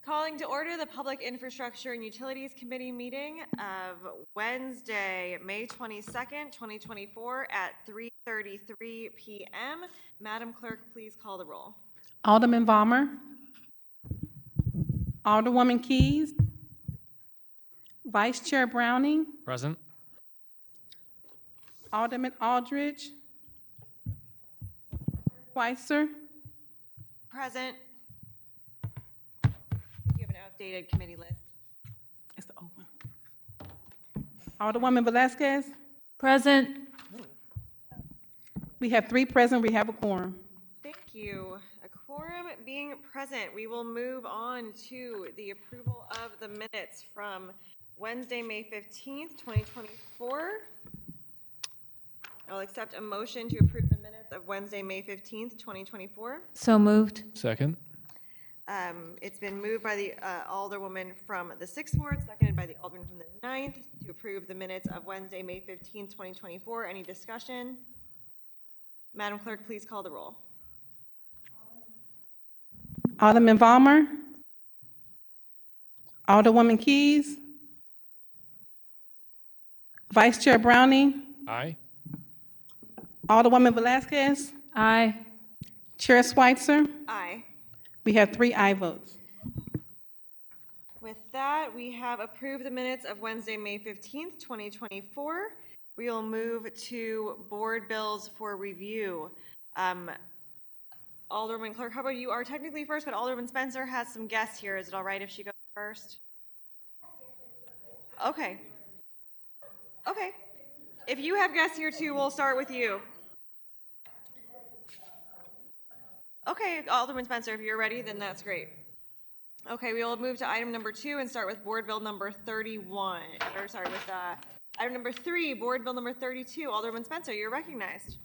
Calling to order the Public Infrastructure and Utilities Committee meeting of Wednesday, May 22nd, 2024 at 3:33 p.m. Madam Clerk, please call the roll. Alderman Vollmer, Alderwoman Keys, Vice Chair Browning, Present. Alderman Aldridge, Schweitzer, Present. You have an outdated committee list. it's the old one. Alderwoman Velazquez, Present. we have 3 present, we have a quorum. Thank you. A quorum being present, we will move on to the approval of the minutes from Wednesday, May 15th, 2024. I'll accept a motion to approve the minutes of Wednesday, May 15th, 2024. So moved. Second. It's been moved by the Alderwoman from the 6th Ward, seconded by the Alderman from the 9th to approve the minutes of Wednesday, May 15th, 2024. Any discussion? Madam Clerk, please call the roll. Alderman Vollmer, Alderwoman Keys, Vice Chair Browning, Aye. Alderwoman Velazquez, Aye. Chair Schweitzer, Aye. we have 3 aye votes. With that, we have approved the minutes of Wednesday, May 15th, 2024. We will move to board bills for review. Alderman Clerk, how about you are technically first, but Alderman Spencer has some guests here. Is it all right if she goes first? Okay. Okay. If you have guests here too, we'll start with you. Okay, Alderman Spencer, if you're ready, then that's great. Okay, we will move to item number 2 and start with board bill number 31. Or sorry, with item number 3, board bill number 32. Alderman Spencer, you're recognized.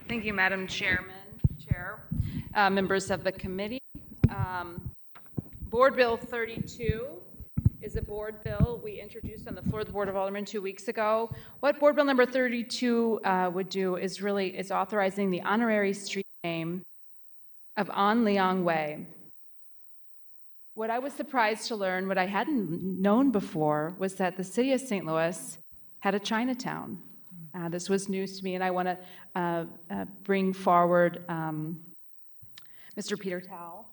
Thank you, Madam Chair, members of the committee. Board Bill 32 is a board bill we introduced on the floor of the Board of Aldermen 2 weeks ago. What Board Bill number 32 would do is is authorizing the honorary street name of An Liang Way. What I was surprised to learn, what I hadn't known before, was that the city of St. Louis had a Chinatown. This was news to me, and I want to bring forward Mr. Peter Tao,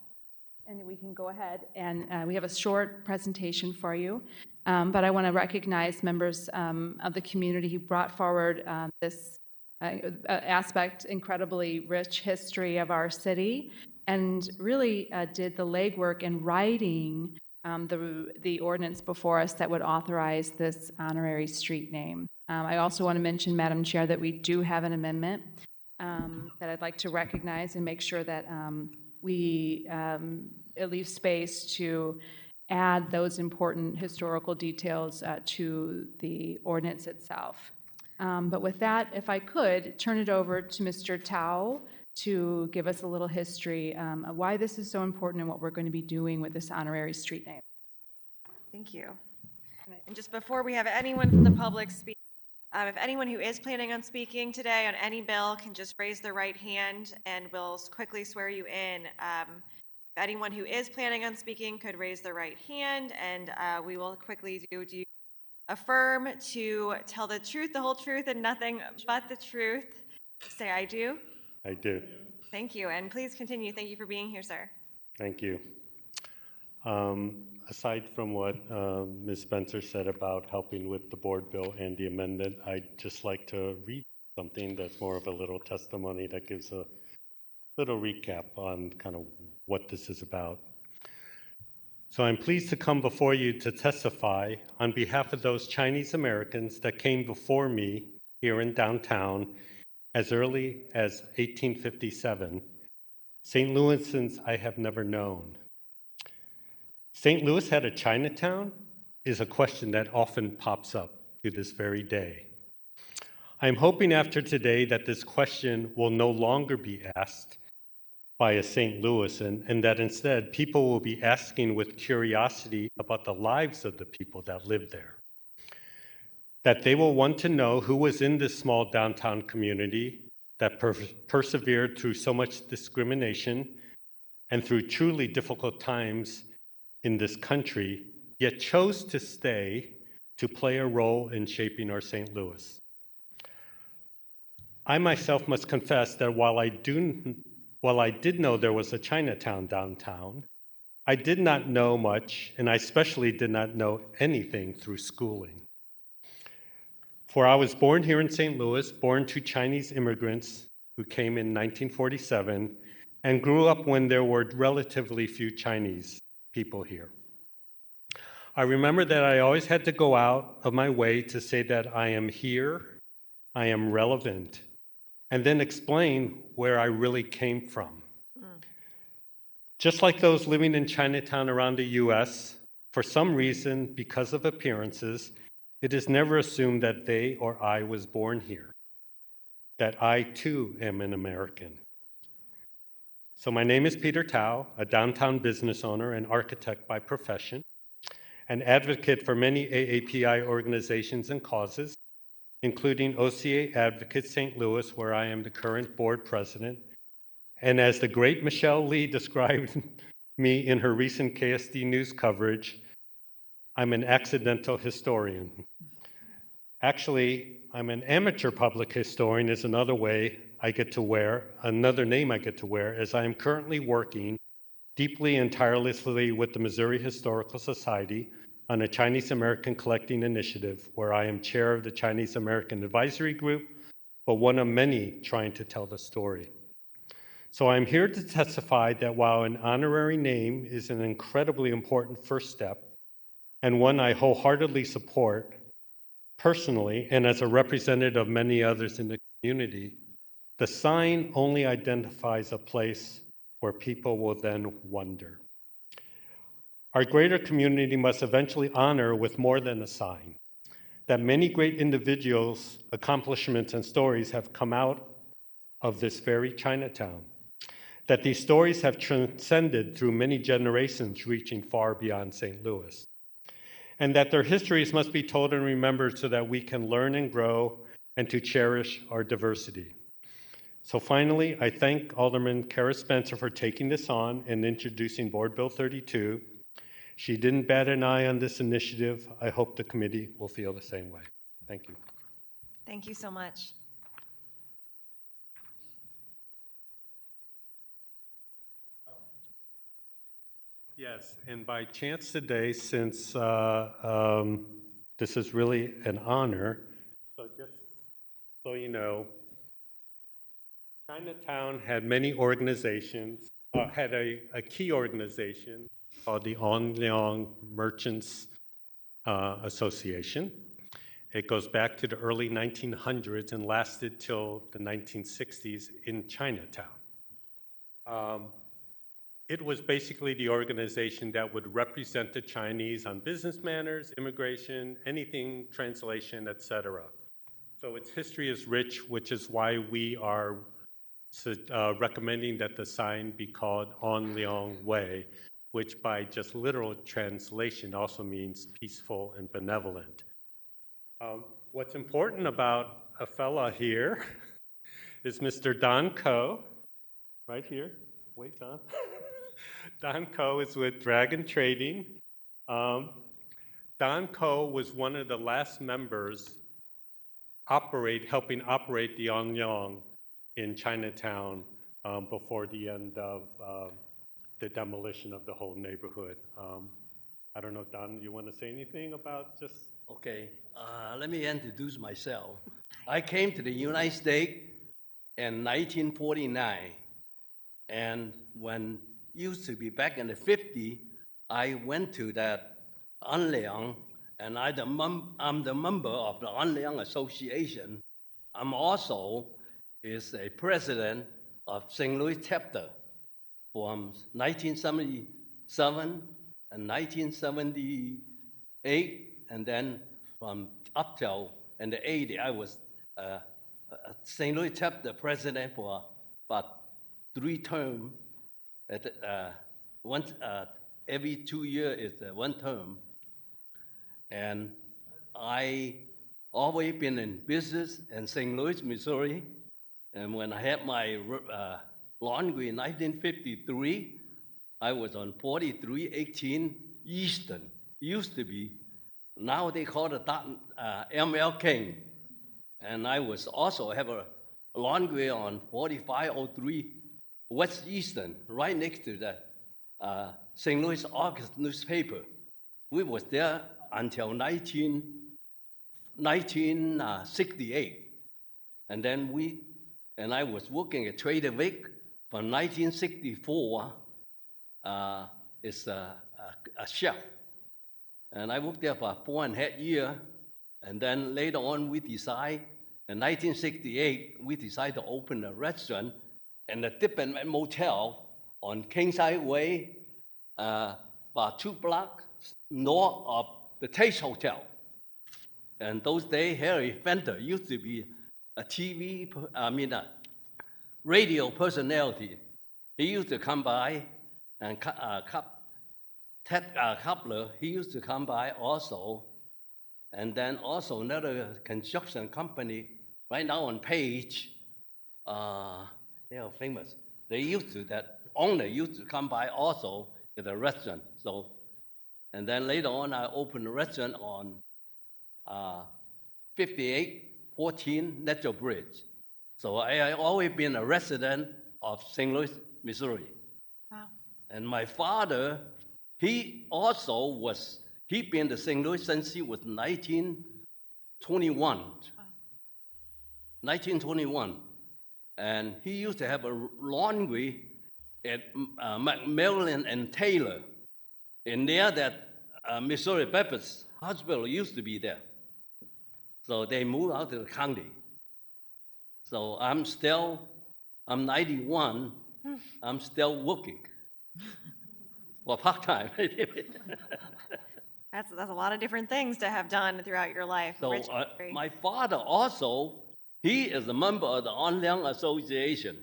and we can go ahead, and we have a short presentation for you, but I want to recognize members of the community who brought forward this aspect, incredibly rich history of our city, and really did the legwork in writing the ordinance before us that would authorize this honorary street name. I also want to mention, Madam Chair, that we do have an amendment that I'd like to recognize and make sure that we leave space to add those important historical details to the ordinance itself. But with that, if I could, turn it over to Mr. Tao to give us a little history of why this is so important and what we're going to be doing with this honorary street name. Thank you. And just before we have anyone from the public speak, if anyone who is planning on speaking today on any bill can just raise their right hand and we'll quickly swear you in. If anyone who is planning on speaking could raise their right hand, and we will quickly do you affirm to tell the truth, the whole truth, and nothing but the truth? Say I do. I do. Thank you, and please continue. Thank you for being here, sir. Thank you. Aside from what Ms. Spencer said about helping with the board bill and the amendment, I'd just like to read something that's more of a little testimony that gives a little recap on kind of what this is about. So I'm pleased to come before you to testify on behalf of those Chinese Americans that came before me here in downtown as early as 1857, St. Louisans I have never known. St. Louis had a Chinatown is a question that often pops up to this very day. I'm hoping after today that this question will no longer be asked by a St. Louisan, and that instead people will be asking with curiosity about the lives of the people that live there. That they will want to know who was in this small downtown community that persevered through so much discrimination and through truly difficult times in this country, yet chose to stay to play a role in shaping our St. Louis. I myself must confess that while I did know there was a Chinatown downtown, I did not know much, and I especially did not know anything through schooling. For I was born here in St. Louis, born to Chinese immigrants who came in 1947, and grew up when there were relatively few Chinese people here. I remember that I always had to go out of my way to say that I am here, I am relevant, and then explain where I really came from. Just like those living in Chinatown around the US, for some reason, because of appearances, it is never assumed that they or I was born here, that I too am an American. So my name is Peter Tao, a downtown business owner and architect by profession, an advocate for many AAPI organizations and causes, including OCA Advocates St. Louis, where I am the current board president. And as the great Michelle Lee described me in her recent KSD News coverage, I'm an accidental historian. Actually, I'm an amateur public historian is another way I get to wear, another name I get to wear, as I am currently working deeply and tirelessly with the Missouri Historical Society on a Chinese American collecting initiative where I am chair of the Chinese American Advisory Group, but one of many trying to tell the story. So I'm here to testify that while an honorary name is an incredibly important first step, and one I wholeheartedly support personally and as a representative of many others in the community, the sign only identifies a place where people will then wonder. Our greater community must eventually honor with more than a sign that many great individuals' accomplishments and stories have come out of this very Chinatown, that these stories have transcended through many generations, reaching far beyond St. Louis, and that their histories must be told and remembered so that we can learn and grow and to cherish our diversity. So finally, I thank Alderman Kara Spencer for taking this on and introducing Board Bill 32. She didn't bat an eye on this initiative. I hope the committee will feel the same way. Thank you. Thank you so much. Yes, and by chance today, since this is really an honor, so just so you know, Chinatown had many organizations, had a key organization called the On Leong Merchants Association. It goes back to the early 1900s and lasted till the 1960s in Chinatown. It was basically the organization that would represent the Chinese on business matters, immigration, anything, translation, etc. So its history is rich, which is why we are recommending that the sign be called On Leong Way, which by just literal translation also means peaceful and benevolent. What's important about a fella here is Mr. Don Ko, right here. Wait, Don. Don Ko is with Dragon Trading. Don Ko was one of the last members helping operate the On Leong in Chinatown before the end of the demolition of the whole neighborhood. I don't know, Don, you want to say anything about just? Okay, let me introduce myself. I came to the United States in 1949, and when used to be back in the 50s, I went to that An Leong, and I'm the member of the An Leong Association. I'm also is a president of St. Louis chapter from 1977 and 1978, and then from up till in the 80s, I was a St. Louis chapter president for about 3 terms. Every 2 years is one term. And I always been in business in St. Louis, Missouri. And when I had my laundry in 1953, I was on 4318 Eastern. Used to be. Now they call it ML King. And I was also have a laundry on 4503 West Eastern, right next to the St. Louis August newspaper. We was there until 1968. And then I was working at Trader Vic from 1964 as a chef. And I worked there for 4.5 years. And then later on, in 1968, we decided to open a restaurant and a Dippin' Motel on Kingside Way, about 2 blocks north of the Taste Hotel. And those days, Harry Fender used to be a radio personality. He used to come by, and Ted Coupler, he used to come by also. And then also another construction company right now on Page, they are famous. That owner used to come by also at the restaurant. So, and then later on, I opened a restaurant on 5814 Natural Bridge. So I always been a resident of St. Louis, Missouri. Wow. And my father, he been to St. Louis since he was 1921. Wow. 1921. And he used to have a laundry at McMillan and Taylor. And there that Missouri Baptist Hospital used to be there. So they moved out to the county. So I'm 91, I'm still working. Well, part-time. That's a lot of different things to have done throughout your life. So Rich history. my father also, he is a member of the Onleung Association.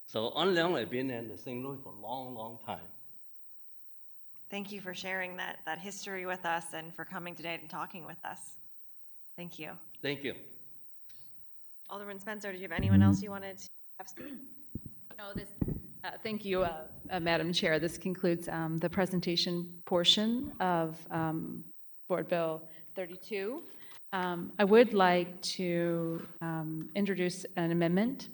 So Onleung has been in St. Louis for a long, long time. Thank you for sharing that history with us and for coming today and talking with us. Thank you. Thank you. Alderman Spencer, did you have anyone else you wanted to have speak? No, thank you, Madam Chair. This concludes the presentation portion of Board Bill 32. I would like to introduce an amendment.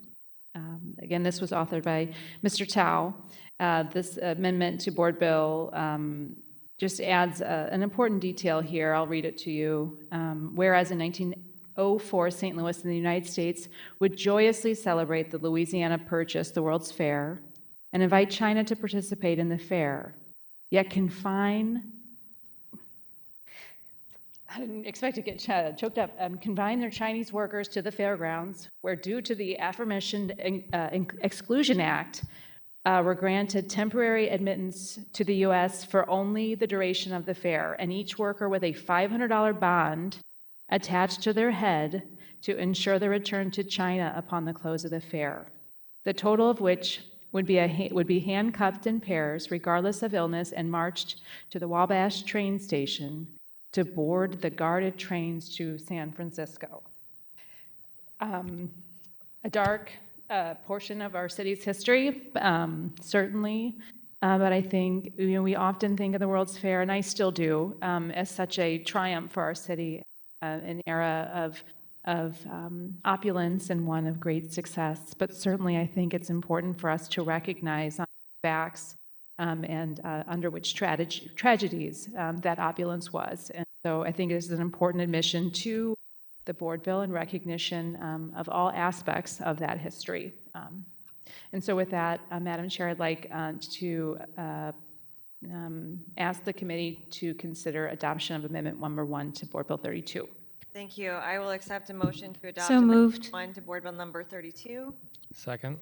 Again, this was authored by Mr. Tao. This amendment to Board Bill just adds an important detail here. I'll read it to you. Whereas in 1904, St. Louis and the United States would joyously celebrate the Louisiana Purchase, the World's Fair, and invite China to participate in the fair, yet confine, I didn't expect to get choked up, confine their Chinese workers to the fairgrounds, where due to the aforementioned Exclusion Act, were granted temporary admittance to the U.S. for only the duration of the fair, and each worker with a $500 bond attached to their head to ensure their return to China upon the close of the fair, the total of which would be handcuffed in pairs, regardless of illness, and marched to the Wabash train station to board the guarded trains to San Francisco. A dark portion of our city's history, certainly, but I think we often think of the World's Fair, and I still do, as such a triumph for our city, an era of opulence and one of great success. But certainly, I think it's important for us to recognize facts and under which tragedies that opulence was. And so I think this is an important admission to the Board Bill and recognition of all aspects of that history. And so with that, Madam Chair, I'd like to ask the committee to consider adoption of Amendment Number 1 to Board Bill 32. Thank you. I will accept a motion to adopt So Amendment moved. 1 to Board Bill number 32. Second.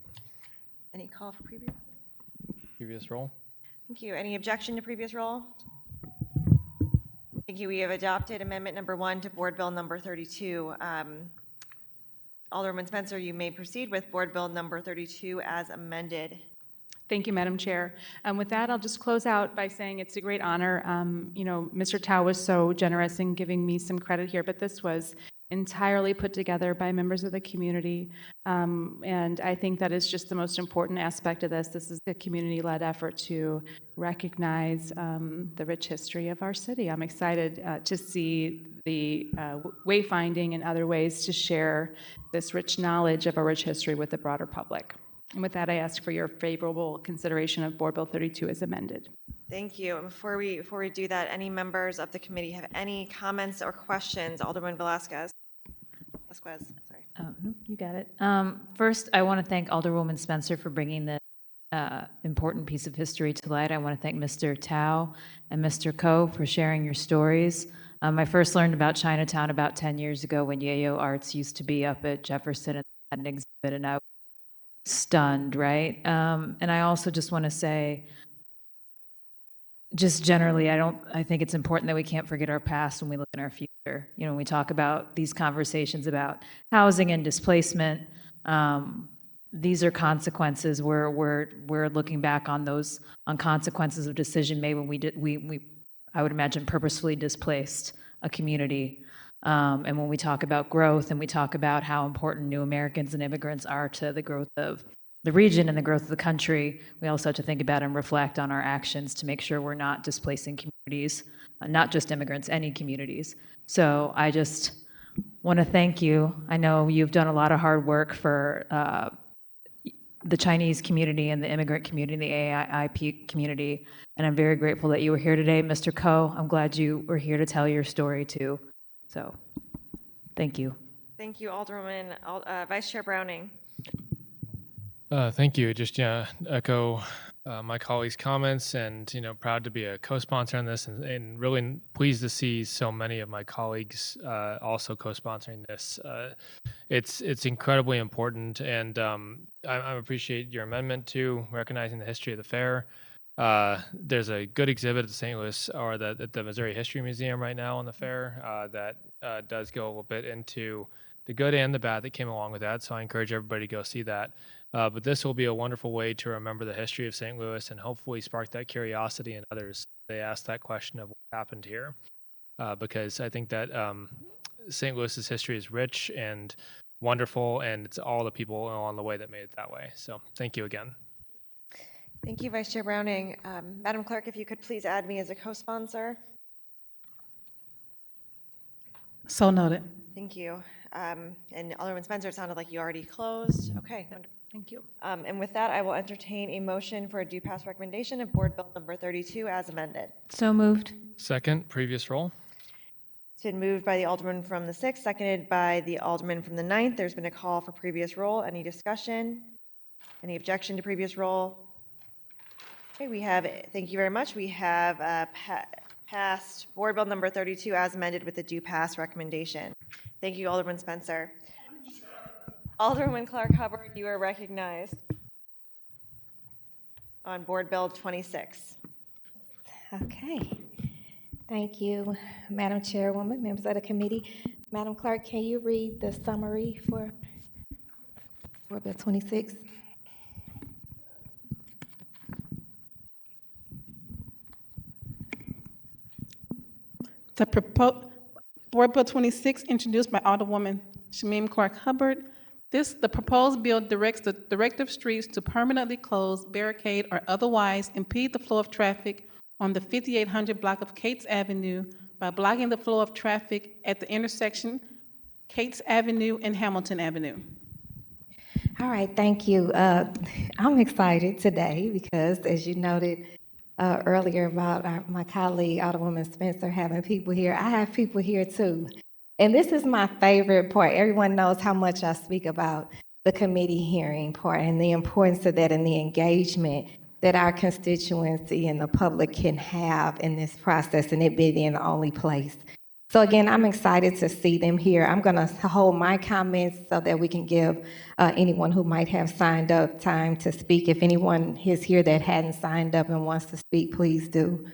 Any call for previous? Previous roll. Thank you. Any objection to previous roll? Thank you. We have adopted Amendment Number 1 to Board Bill number 32. Alderman Spencer, you may proceed with Board Bill number 32 as amended. Thank you, Madam Chair. With that, I'll just close out by saying it's a great honor. Mr. Tao was so generous in giving me some credit here, but this was entirely put together by members of the community. And I think that is just the most important aspect of this. This is a community-led effort to recognize the rich history of our city. I'm excited to see the wayfinding and other ways to share this rich knowledge of our rich history with the broader public. And with that, I ask for your favorable consideration of Board Bill 32 as amended. Thank you. And before we do that, any members of the committee have any comments or questions? Alderman Velasquez. Sorry. Oh, no, you got it. First, I want to thank Alderwoman Spencer for bringing this important piece of history to light. I want to thank Mr. Tao and Mr. Ko for sharing your stories. I first learned about Chinatown about 10 years ago when Yayo Arts used to be up at Jefferson and had an exhibit, and I was stunned, right? And I also just want to say, just generally, I think it's important that we can't forget our past when we look in our future. You know, when we talk about these conversations about housing and displacement, these are consequences. We're looking back on those, on consequences of decision made when we I would imagine purposefully displaced a community. And when we talk about growth and we talk about how important new Americans and immigrants are to the growth of the region and the growth of the country, we also have to think about and reflect on our actions to make sure we're not displacing communities, not just immigrants, any communities. So I just want to thank you. I know you've done a lot of hard work for the Chinese community and the immigrant community and the AIP community, and I'm very grateful that you were here today. Mr. Ko, I'm glad you were here to tell your story too. So thank you. Thank you, Alderwoman. Vice Chair Browning. Thank you. Just echo my colleagues' comments, and proud to be a co-sponsor on this, and really pleased to see so many of my colleagues also co-sponsoring this. It's incredibly important, and I appreciate your amendment to recognizing the history of the fair. There's a good exhibit at the St. Louis or at the Missouri History Museum right now on the fair that does go a little bit into the good and the bad that came along with that. So I encourage everybody to go see that. But this will be a wonderful way to remember the history of St. Louis and hopefully spark that curiosity in others. They ask that question of what happened here, because I think that St. Louis's history is rich and wonderful, and it's all the people along the way that made it that way. So thank you again. Thank you, Vice Chair Browning. Madam Clerk, if you could please add me as a co-sponsor. So noted. Thank you. And Alderman Spencer, it sounded like you already closed. Okay. Thank you. And with that, I will entertain a motion for a due pass recommendation of Board Bill number 32 as amended. So moved. Second, previous roll. It's been moved by the Alderman from the 6th, seconded by the Alderman from the 9th. There's been a call for previous roll. Any discussion? Any objection to previous roll? Okay, we have, thank you very much. We have passed Board Bill number 32 as amended with the due pass recommendation. Thank you, Alderman Spencer. Alderman Clark Hubbard, you are recognized on Board Bill 26. Okay. Thank you, Madam Chairwoman, members of the committee. Madam Clerk, can you read the summary for Board Bill 26? The proposed Board Bill 26, introduced by Alderwoman Shamim Clark Hubbard. The proposed bill directs the Director of Streets to permanently close, barricade, or otherwise impede the flow of traffic on the 5800 block of Cates Avenue by blocking the flow of traffic at the intersection Cates Avenue and Hamilton Avenue. All right, thank you. I'm excited today because, as you noted earlier about my colleague, Alderwoman Spencer, having people here, I have people here too. And this is my favorite part. Everyone knows how much I speak about the committee hearing part and the importance of that and the engagement that our constituency and the public can have in this process, and it being the only place. So again, I'm excited to see them here. I'm going to hold my comments so that we can give anyone who might have signed up time to speak. If anyone is here that hadn't signed up and wants to speak, please do.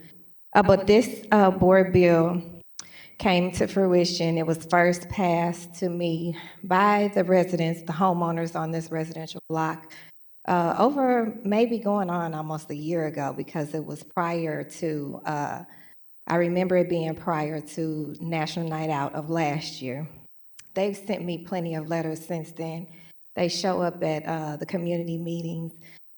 But this board bill came to fruition. It was first passed to me by the residents, the homeowners on this residential block, over maybe going on almost a year ago, because it was prior to, I remember it being prior to National Night Out of last year. they've sent me plenty of letters since then. They show up at the community meetings,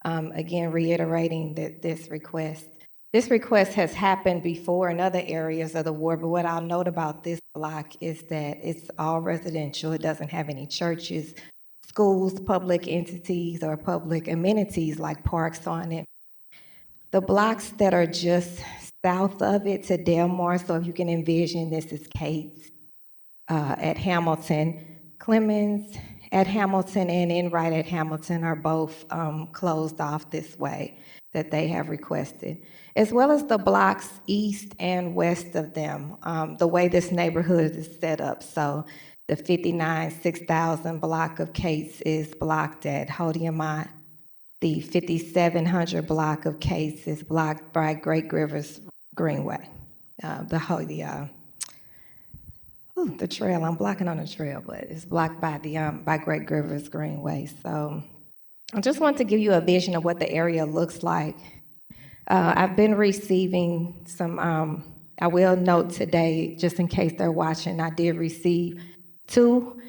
again, reiterating that this request. This request has happened before in other areas of the ward, but what I'll note about this block is that it's all residential. It doesn't have any churches, schools, public entities, or public amenities like parks on it. The blocks that are just south of it to Delmar, so if you can envision, this is Kate's at Hamilton, Clemens at Hamilton, and Enright at Hamilton are both closed off this way that they have requested, as well as the blocks east and west of them, the way this neighborhood is set up. So the 59-6000 block of Kate's is blocked at Hodiamont. The 5700 block of Kate's is blocked by Great Rivers Greenway. The trail, I'm blocking on the trail, but it's blocked by by Great Rivers Greenway. So I just want to give you a vision of what the area looks like. I've been receiving some, I will note today, just in case they're watching, I did receive 2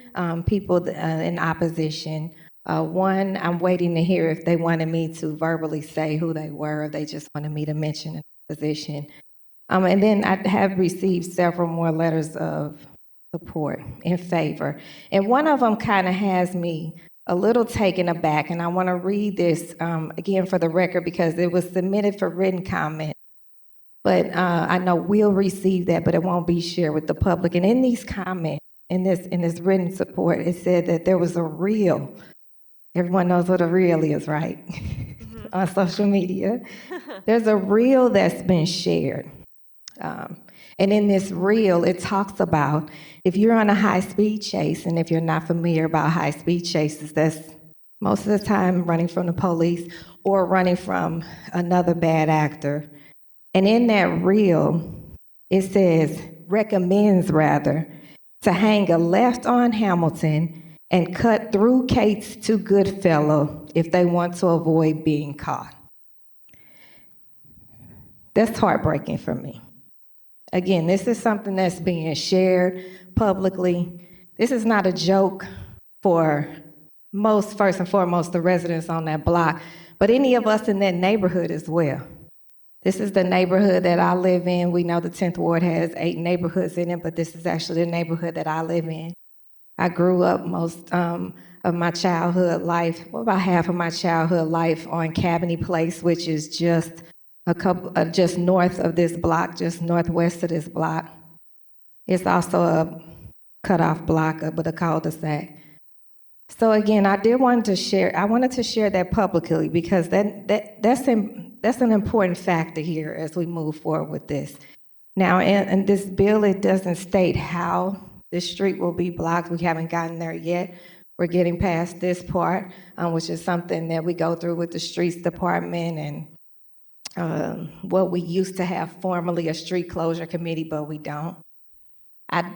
people in opposition. One, I'm waiting to hear if they wanted me to verbally say who they were, or they just wanted me to mention an opposition. And then I have received several more letters of support in favor. And one of them kind of has me a little taken aback, and I want to read this again for the record because it was submitted for written comment. But I know we'll receive that, but it won't be shared with the public. And in these comments, in this written support, it said that there was a reel. Everyone knows what a reel is, right? On social media. There's a reel that's been shared. And in this reel, it talks about if you're on a high-speed chase, and if you're not familiar about high-speed chases, that's most of the time running from the police or running from another bad actor. And in that reel, it says, recommends rather, to hang a left on Hamilton and cut through Kate's to Goodfellow if they want to avoid being caught. That's heartbreaking for me. Again, this is something that's being shared publicly. This is not a joke for first and foremost, the residents on that block, but any of us in that neighborhood as well. This is the neighborhood that I live in. We know the 10th Ward has 8 neighborhoods in it, but this is actually the neighborhood that I live in. I grew up most of my childhood life, about half of my childhood life on Cabany Place, which is just just north of this block, just northwest of this block. It's also a cutoff block, but a cul-de-sac. So again, I wanted to share that publicly because that's an important factor here as we move forward with this. Now, in this bill, it doesn't state how this street will be blocked. We haven't gotten there yet. We're getting past this part, which is something that we go through with the streets department and what we used to have formerly a street closure committee, but we don't. I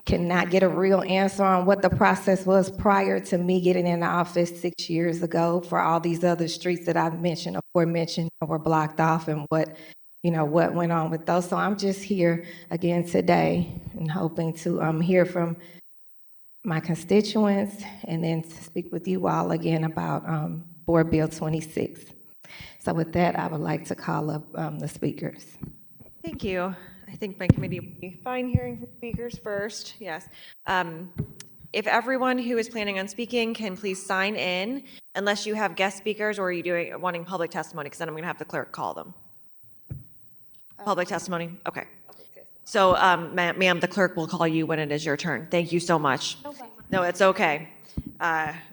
cannot get a real answer on what the process was prior to me getting in office 6 years ago for all these other streets that I've mentioned, aforementioned, that were blocked off, and what went on with those. So I'm just here again today and hoping to hear from my constituents and then speak with you all again about Board Bill 26. So with that, I would like to call up the speakers. Thank you. I think my committee will be fine hearing from speakers first. Yes. If everyone who is planning on speaking can please sign in, unless you have guest speakers or are you wanting public testimony, because then I'm going to have the clerk call them. Public testimony? Okay. So, ma'am, the clerk will call you when it is your turn. Thank you so much. No, it's okay.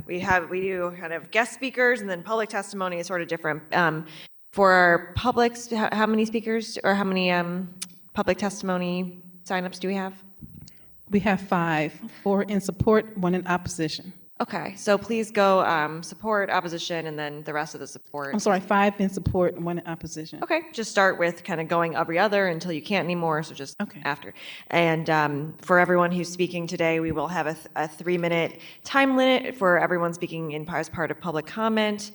We do kind of guest speakers, and then public testimony is sort of different. For our publics, how many speakers or how many public testimony signups do we have? We have 5, 4 in support, 1 in opposition. Okay, so please go support, opposition, and then the rest of the support. I'm sorry, 5 in support, 1 in opposition. Okay, just start with kind of going every other until you can't anymore, so just Okay. after. And for everyone who's speaking today, we will have a 3-minute time limit for everyone speaking as part of public comment.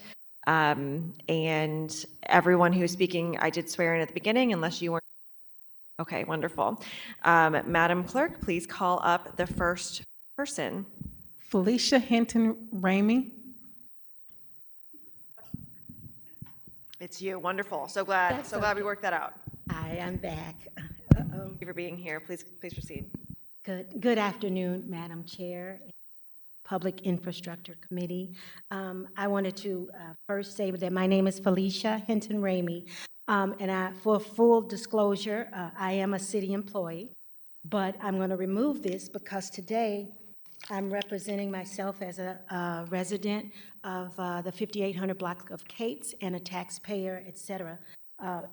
And everyone who's speaking, I did swear in at the beginning, unless you weren't. Okay, wonderful. Madam Clerk, please call up the first person. Felicia Hinton Ramey. It's you. Wonderful. So glad we worked that out. Hi, I'm back. Thank you for being here. Please proceed. Good afternoon, Madam Chair, Public Infrastructure Committee. I wanted to first say that my name is Felicia Hinton Ramey, and for full disclosure, I am a city employee, but I'm going to remove this because today I'm representing myself as a resident of the 5800 block of Cates and a taxpayer, et cetera,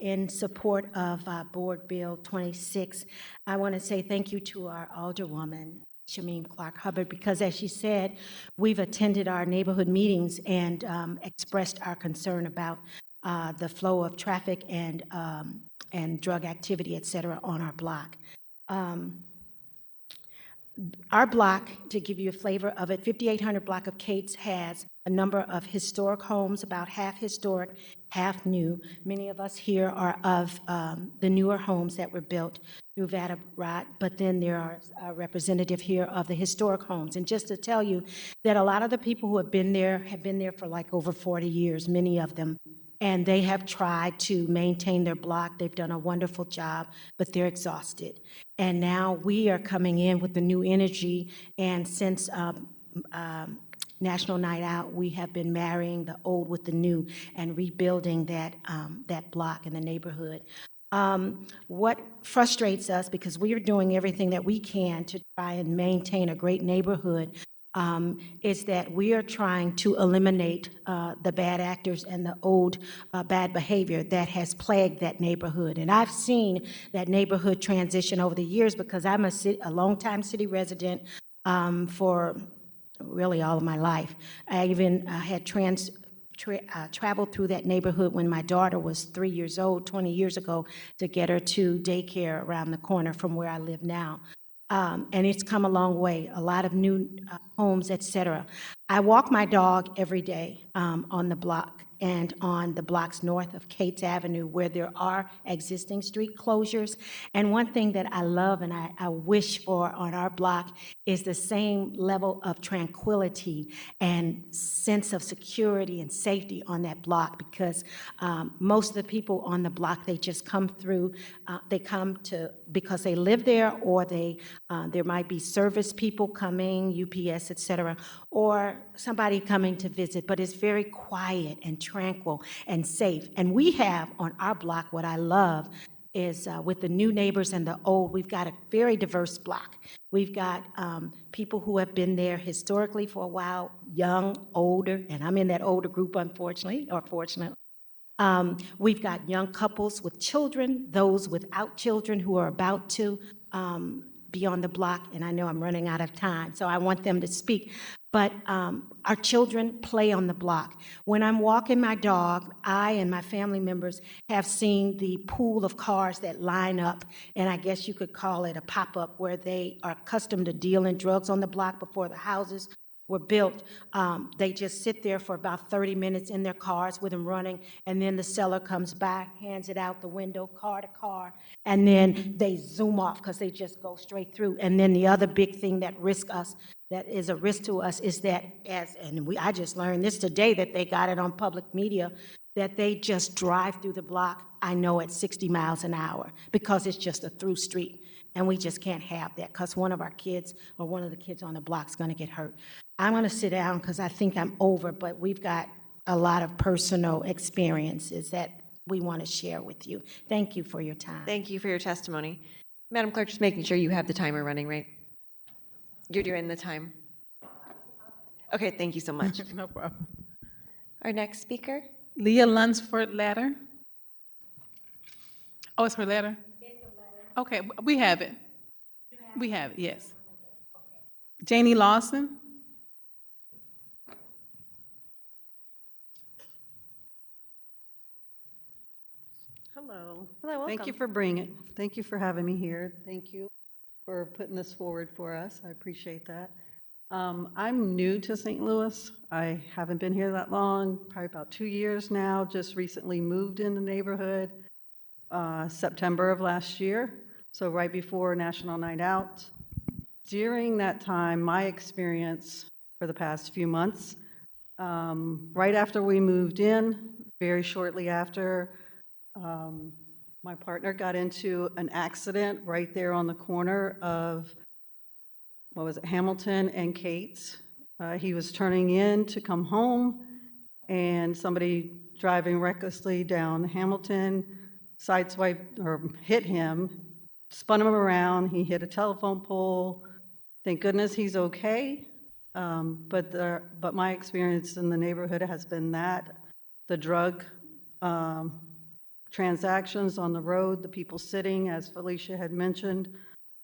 in support of Board Bill 26. I want to say thank you to our Alderwoman, Shameen Clark Hubbard, because as she said, we've attended our neighborhood meetings and expressed our concern about the flow of traffic and drug activity, et cetera, on our block. Our block, to give you a flavor of it, 5800 block of Cates has a number of historic homes, about half historic, half new. Many of us here are of the newer homes that were built through Vadarat, but then there are a representative here of the historic homes. And just to tell you that a lot of the people who have been there for like over 40 years, many of them, and they have tried to maintain their block. They've done a wonderful job, but they're exhausted. And now we are coming in with the new energy, and since National Night Out, we have been marrying the old with the new and rebuilding that block in the neighborhood. What frustrates us, because we are doing everything that we can to try and maintain a great neighborhood, is that we are trying to eliminate the bad actors and the old bad behavior that has plagued that neighborhood. And I've seen that neighborhood transition over the years because I'm a longtime city resident for really all of my life. I even had traveled through that neighborhood when my daughter was 3 years old, 20 years ago, to get her to daycare around the corner from where I live now. And it's come a long way, a lot of new homes, et cetera. I walk my dog every day on the block and on the blocks north of Cates Avenue where there are existing street closures. And one thing that I love and I wish for on our block is the same level of tranquility and sense of security and safety on that block, because most of the people on the block, they just come through, they come to because they live there, or there might be service people coming, UPS, et cetera, or somebody coming to visit, but it's very quiet and tranquil and safe. And we have on our block, what I love is with the new neighbors and the old, we've got a very diverse block. We've got people who have been there historically for a while, young, older, and I'm in that older group, unfortunately, or fortunately. We've got young couples with children, those without children who are about to be on the block, and I know I'm running out of time, so I want them to speak. But our children play on the block. When I'm walking my dog, I and my family members have seen the pool of cars that line up, and I guess you could call it a pop-up, where they are accustomed to dealing drugs on the block before the houses were built. They just sit there for about 30 minutes in their cars with them running, and then the seller comes by, hands it out the window, car to car, and then they zoom off because they just go straight through. And then the other big thing that is a risk to us is that, I just learned this today, that they got it on public media, that they just drive through the block, I know, at 60 miles an hour because it's just a through street. And we just can't have that because one of our kids or one of the kids on the block is going to get hurt. I'm going to sit down because I think I'm over, but we've got a lot of personal experiences that we want to share with you. Thank you for your time. Thank you for your testimony. Madam Clerk, just making sure you have the timer running, right? You're doing the time. Okay, thank you so much. No problem. Our next speaker? Leah Lunsford Latter. Oh, it's her letter? It's a letter. Okay, we have it. We have it, yes. Janie Lawson. Hello. Hello, welcome. Thank you for having me here. Thank you for putting this forward for us. I appreciate that. I'm new to St. Louis. I haven't been here that long, probably about 2 years now. Just recently moved in the neighborhood, September of last year. So right before National Night Out. during that time, my experience for the past few months, right after we moved in, very shortly after, my partner got into an accident right there on the corner of, what was it, Hamilton and Cates. He was turning in to come home, and somebody driving recklessly down Hamilton sideswiped or hit him, spun him around. He hit a telephone pole. Thank goodness he's okay. But my experience in the neighborhood has been that the drug transactions on the road, the people sitting, as Felicia had mentioned,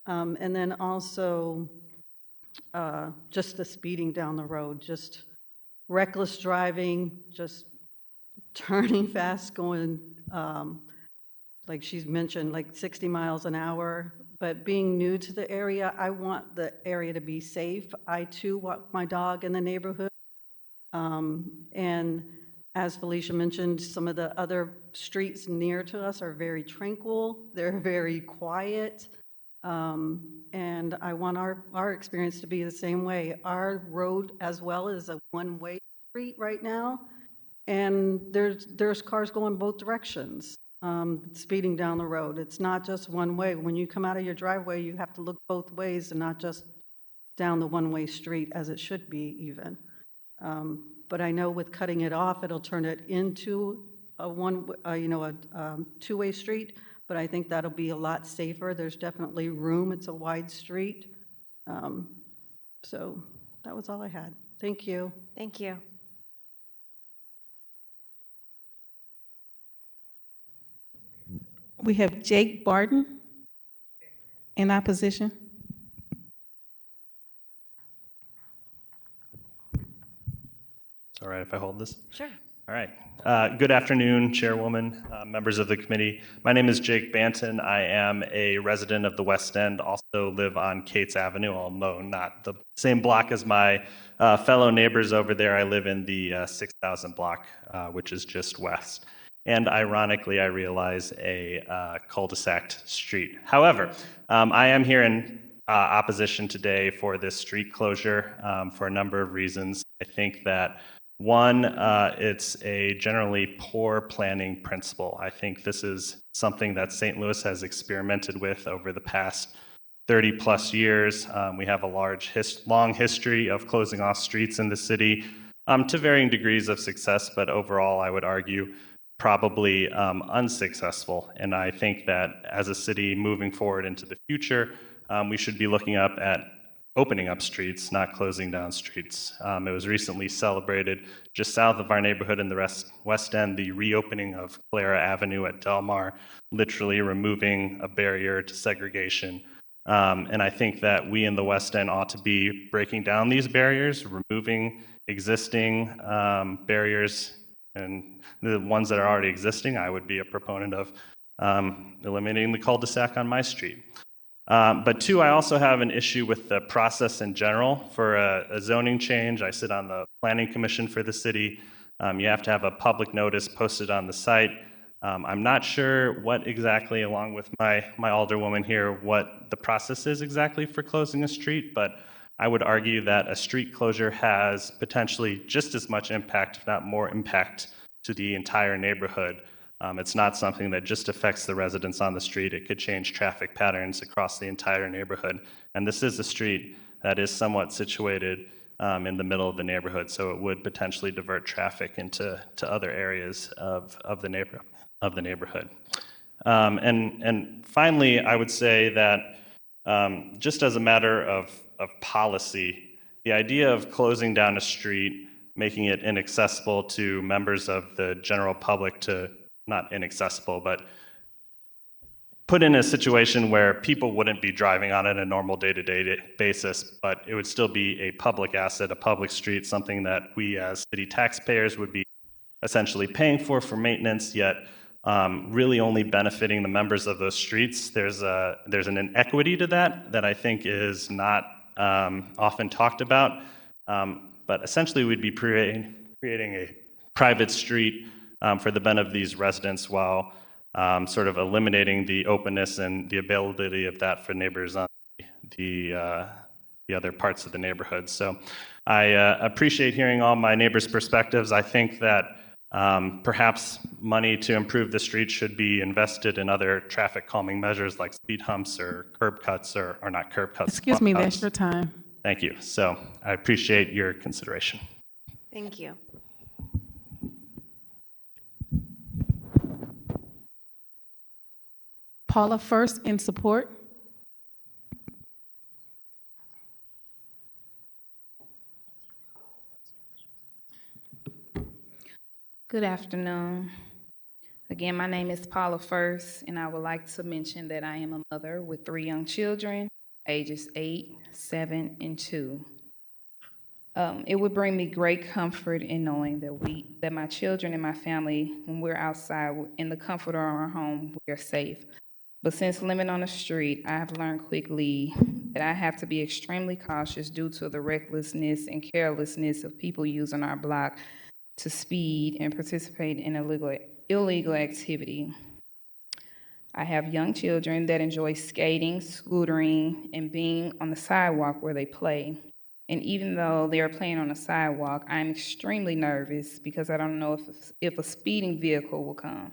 and then also just the speeding down the road, just reckless driving, just turning fast, going, like she's mentioned, like 60 miles an hour. But being new to the area, I want the area to be safe. I too walk my dog in the neighborhood. And as Felicia mentioned, some of the other streets near to us are very tranquil. They're very quiet. And I want our experience to be the same way. Our road as well is a one-way street right now, and there's cars going both directions, speeding down the road. It's not just one way. When you come out of your driveway, you have to look both ways and not just down the one-way street as it should be even. But I know with cutting it off, it'll turn it into a two-way street. But I think that'll be a lot safer. There's definitely room. It's a wide street. So that was all I had. Thank you. Thank you. We have Jake Barton in opposition. It's all right if I hold this? Sure. All right. Good afternoon, Chairwoman, members of the committee. My name is Jake Banton. I am a resident of the West End, also live on Cates Avenue, although not the same block as my fellow neighbors over there. I live in the 6000 block, which is just west. And ironically, I realize a cul-de-sac street. However, I am here in opposition today for this street closure for a number of reasons. I think that one, it's a generally poor planning principle. I think this is something that St. Louis has experimented with over the past 30 plus years. We have a long history of closing off streets in the city to varying degrees of success, but overall, I would argue, probably unsuccessful. And I think that as a city moving forward into the future, we should be looking up at opening up streets, not closing down streets. It was recently celebrated just south of our neighborhood in the West End, the reopening of Clara Avenue at Del Mar, literally removing a barrier to segregation. And I think that we in the West End ought to be breaking down these barriers, removing existing barriers, and the ones that are already existing, I would be a proponent of eliminating the cul-de-sac on my street. But two, I also have an issue with the process in general for a zoning change. I sit on the planning commission for the city. You have to have a public notice posted on the site. I'm not sure what exactly, along with my alderwoman here, what the process is exactly for closing a street, but I would argue that a street closure has potentially just as much impact, if not more impact, to the entire neighborhood. It's not something that just affects the residents on the street. It could change traffic patterns across the entire neighborhood. And this is a street that is somewhat situated in the middle of the neighborhood, so it would potentially divert traffic into other areas of the neighborhood. And finally, I would say that just as a matter of policy, the idea of closing down a street, making it inaccessible to members of the general public to, not inaccessible, but put in a situation where people wouldn't be driving on it on a normal day-to-day basis, but it would still be a public asset, a public street, something that we as city taxpayers would be essentially paying for maintenance, yet really only benefiting the members of those streets. There's an inequity to that I think is not often talked about, but essentially we'd be creating a private street for the benefit of these residents while sort of eliminating the openness and the availability of that for neighbors on the the other parts of the neighborhood. So I appreciate hearing all my neighbors' perspectives. I think that perhaps money to improve the street should be invested in other traffic calming measures like speed humps or curb cuts, or not curb cuts. Excuse bump me, outs. that's your time. Thank you. So I appreciate your consideration. Thank you. Paula first in support. Good afternoon. Again, my name is Paula First, and I would like to mention that I am a mother with 3 young children, ages 8, 7, and 2. It would bring me great comfort in knowing that my children and my family, when we're outside in the comfort of our home, we are safe. But since living on the street, I have learned quickly that I have to be extremely cautious due to the recklessness and carelessness of people using our block to speed and participate in illegal activity. I have young children that enjoy skating, scootering, and being on the sidewalk where they play. And even though they are playing on the sidewalk, I'm extremely nervous because I don't know if a speeding vehicle will come.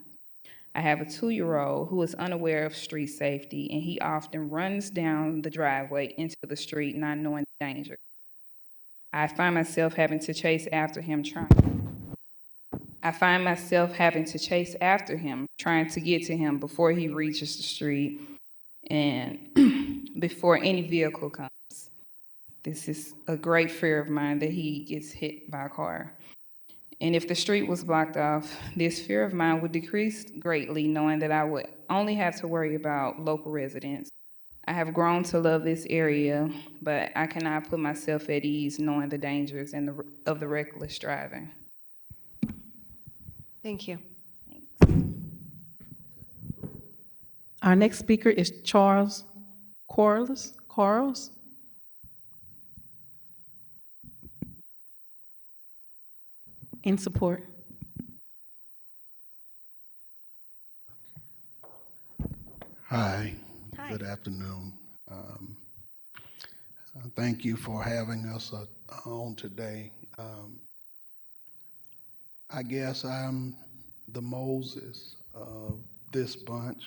I have a 2-year-old who is unaware of street safety, and he often runs down the driveway into the street not knowing the danger. I find myself having to chase after him trying to get to him before he reaches the street and before any vehicle comes. This is a great fear of mine that he gets hit by a car. And if the street was blocked off, this fear of mine would decrease greatly, knowing that I would only have to worry about local residents. I have grown to love this area, but I cannot put myself at ease knowing the dangers of the reckless driving. Thank you. Our next speaker is Charles Quarles. In support. Hi. Hi. Good afternoon. Thank you for having us on today. I guess I'm the Moses of this bunch.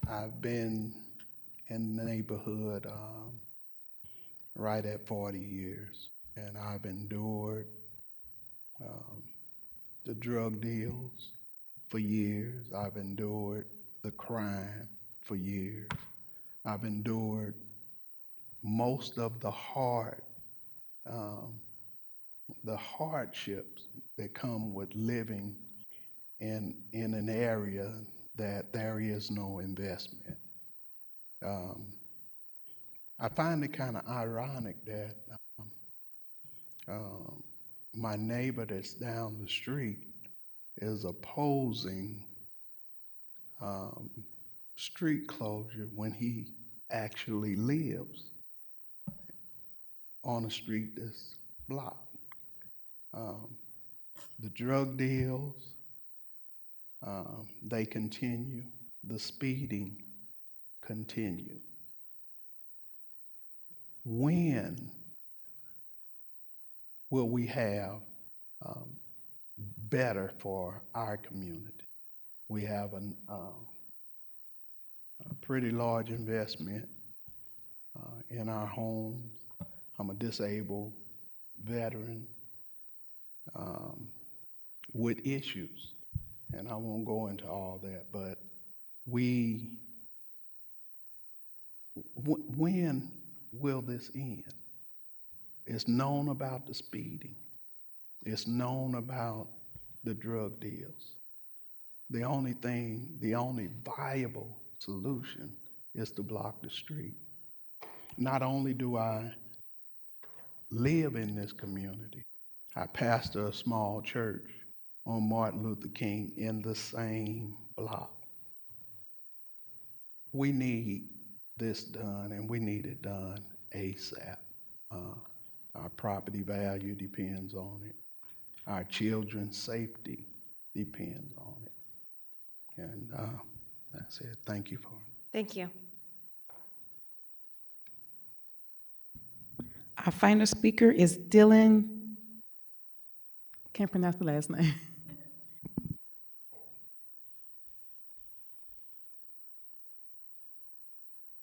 I've been in the neighborhood right at 40 years, and I've endured the drug deals for years. I've endured the crime for years. I've endured most of the hardships that come with living in an area that there is no investment. I find it kind of ironic that my neighbor that's down the street is opposing street closure when he actually lives on a street that's blocked. The drug deals, they continue. The speeding continue. When will we have better for our community? We have a pretty large investment in our homes. I'm a disabled veteran with issues, and I won't go into all that, but when will this end? It's known about the speeding. It's known about the drug deals. The only viable solution is to block the street. Not only do I live in this community, I pastor a small church on Martin Luther King in the same block. We need this done, and we need it done ASAP. Our property value depends on it. Our children's safety depends on it. And that's it. Thank you for it. Thank you. Our final speaker is Dylan, can't pronounce the last name.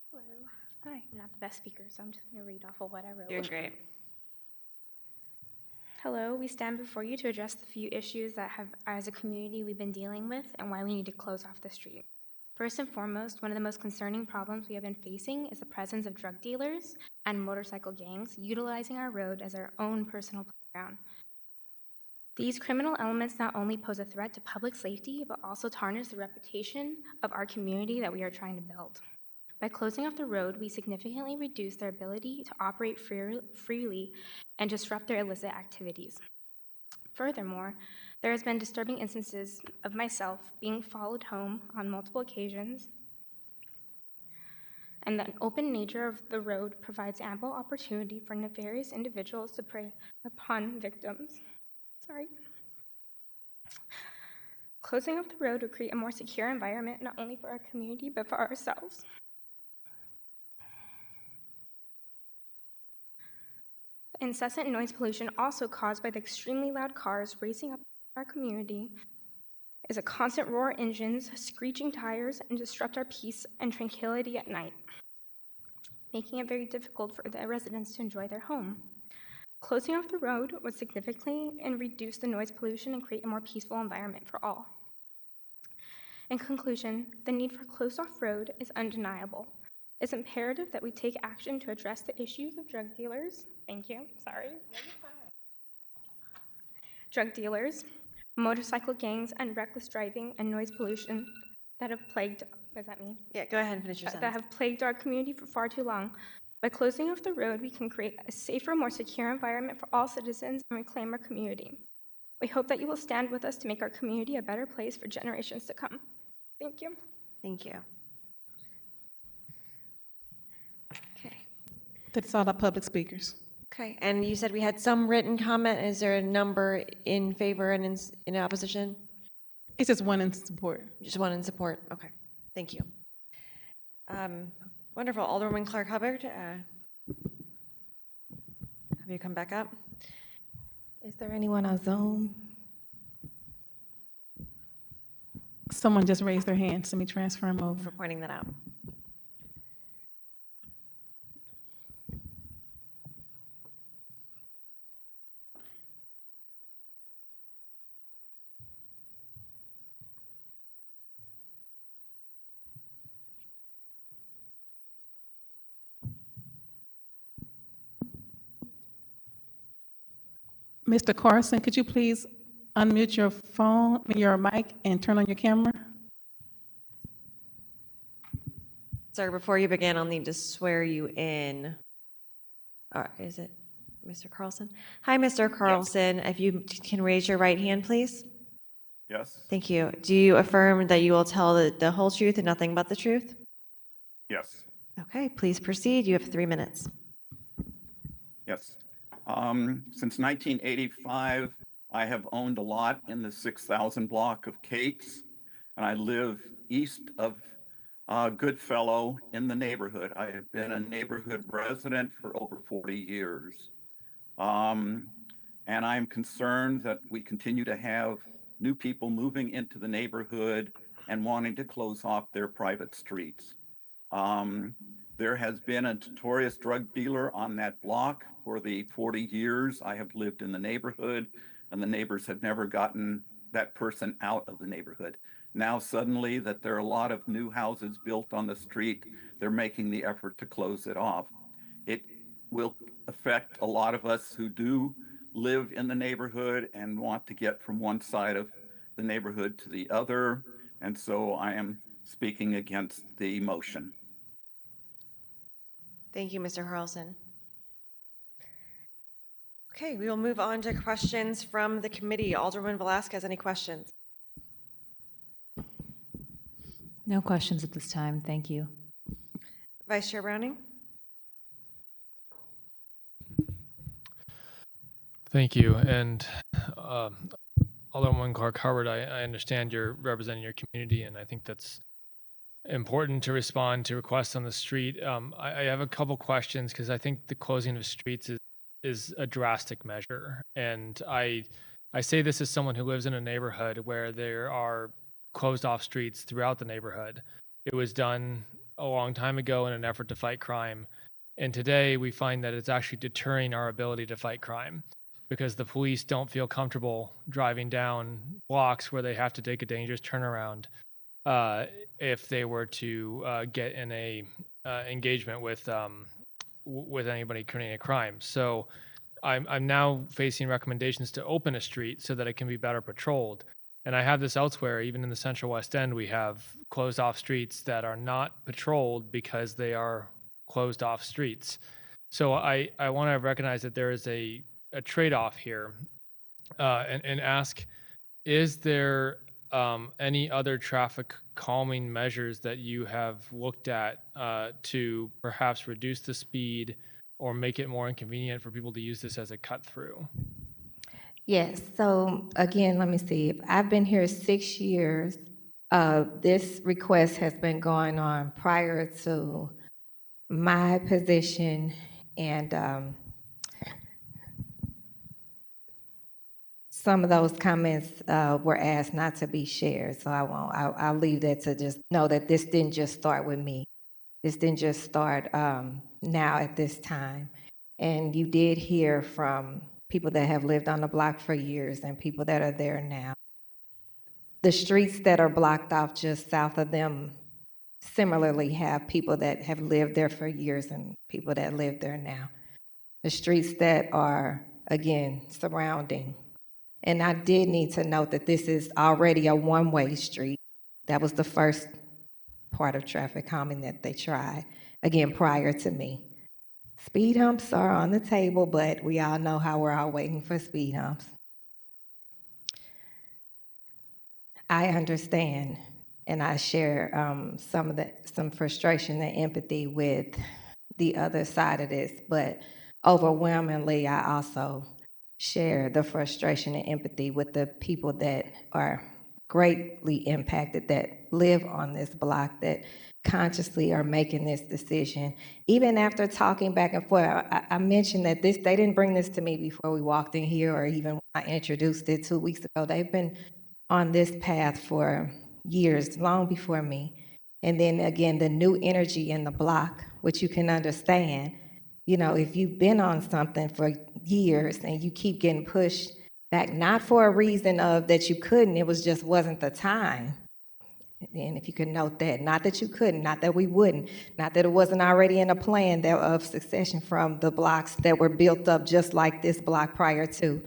Hello. Hi, I'm not the best speaker, so I'm just going to read off of what I wrote. Doing great. Hello, we stand before you to address the few issues that have, as a community, we've been dealing with and why we need to close off the street. First and foremost, one of the most concerning problems we have been facing is the presence of drug dealers and motorcycle gangs utilizing our road as their own personal playground. These criminal elements not only pose a threat to public safety, but also tarnish the reputation of our community that we are trying to build. By closing off the road, we significantly reduce their ability to operate freely and disrupt their illicit activities. Furthermore, there has been disturbing instances of myself being followed home on multiple occasions, and the open nature of the road provides ample opportunity for nefarious individuals to prey upon victims. Closing off the road would create a more secure environment not only for our community, but for ourselves. The incessant noise pollution also caused by the extremely loud cars racing up our community is a constant roar of engines, screeching tires, and disrupt our peace and tranquility at night, making it very difficult for the residents to enjoy their home. Closing off the road would significantly reduce the noise pollution and create a more peaceful environment for all. In conclusion, the need for closed-off road is undeniable. It's imperative that we take action to address the issues of drug dealers. Thank you. Sorry. Drug dealers, motorcycle gangs, and reckless driving and noise pollution that have plagued. What does that mean? Yeah, go ahead and finish your That sentence. have plagued our community for far too long. By closing off the road, we can create a safer, more secure environment for all citizens and reclaim our community. We hope that you will stand with us to make our community a better place for generations to come. Thank you. Thank you. Okay. That's all our public speakers. Okay, and you said we had some written comment. Is there a number in favor and in opposition? It's just one in support. Just one in support. Okay, thank you. Wonderful. Alderwoman Clark Hubbard, have you come back up? Is there anyone on Zoom? Someone just raised their hand, so let me transfer them over. For pointing that out. Mr. Carson, could you please unmute your phone, your mic, and turn on your camera? Sir, before you begin, I'll need to swear you in. Is it Mr. Carlson? Hi, Mr. Carlson. If you can raise your right hand, please. Yes. Thank you. Do you affirm that you will tell the whole truth and nothing but the truth? Yes. Okay, please proceed. You have 3 minutes. Yes. Since 1985, I have owned a lot in the 6,000 block of Kate's, and I live east of Goodfellow in the neighborhood. I have been a neighborhood resident for over 40 years. And I'm concerned that we continue to have new people moving into the neighborhood and wanting to close off their private streets. There has been a notorious drug dealer on that block for the 40 years I have lived in the neighborhood, and the neighbors have never gotten that person out of the neighborhood. Now suddenly that there are a lot of new houses built on the street, they're making the effort to close it off. It will affect a lot of us who do live in the neighborhood and want to get from one side of the neighborhood to the other, and so I am speaking against the motion. Thank you, Mr. Carlson. Okay, we will move on to questions from the committee. Alderman Velasquez, any questions? No questions at this time. Thank you. Vice Chair Browning? Thank you. And Alderwoman Clark Hubbard, I understand you're representing your community, and I think that's important to respond to requests on the street. I have a couple questions because I think the closing of streets is a drastic measure. And I say this as someone who lives in a neighborhood where there are closed off streets throughout the neighborhood. It was done a long time ago in an effort to fight crime. And today we find that it's actually deterring our ability to fight crime because the police don't feel comfortable driving down blocks where they have to take a dangerous turnaround if they were to get in a engagement with anybody committing a crime. So I'm now facing recommendations to open a street so that it can be better patrolled. And I have this elsewhere, even in the Central West End, we have closed off streets that are not patrolled because they are closed off streets. So I want to recognize that there is a trade-off here and ask, is there any other traffic calming measures that you have looked at to perhaps reduce the speed or make it more inconvenient for people to use this as a cut-through? Yes, so again, let me see. I've been here 6 years. This request has been going on prior to my position, and some of those comments were asked not to be shared, so I'll leave that to just know that this didn't just start with me. This didn't just start now at this time. And you did hear from people that have lived on the block for years and people that are there now. The streets that are blocked off just south of them similarly have people that have lived there for years and people that live there now. The streets that are, again, surrounding. And I did need to note that this is already a one-way street. That was the first part of traffic calming that they tried, again, prior to me. Speed humps are on the table, but we all know how we're all waiting for speed humps. I understand, and I share some frustration and empathy with the other side of this, but overwhelmingly, I also share the frustration and empathy with the people that are greatly impacted, that live on this block, that consciously are making this decision. Even after talking back and forth, I mentioned that they didn't bring this to me before we walked in here or even when I introduced it 2 weeks ago. They've been on this path for years, long before me. And then again, the new energy in the block, which you can understand. You know, if you've been on something for years and you keep getting pushed back, not for a reason of that you couldn't, it was just wasn't the time. And if you could note that, not that you couldn't, not that we wouldn't, not that it wasn't already in a plan of succession from the blocks that were built up just like this block prior to.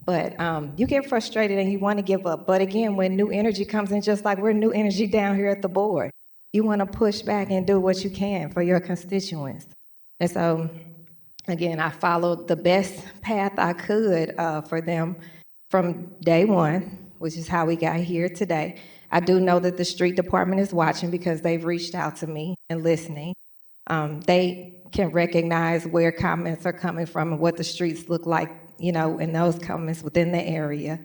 But you get frustrated and you want to give up. But again, when new energy comes in, just like we're new energy down here at the board, you want to push back and do what you can for your constituents. And so, again, I followed the best path I could for them from day one, which is how we got here today. I do know that the street department is watching because they've reached out to me and listening. They can recognize where comments are coming from and what the streets look like, you know, in those comments within the area.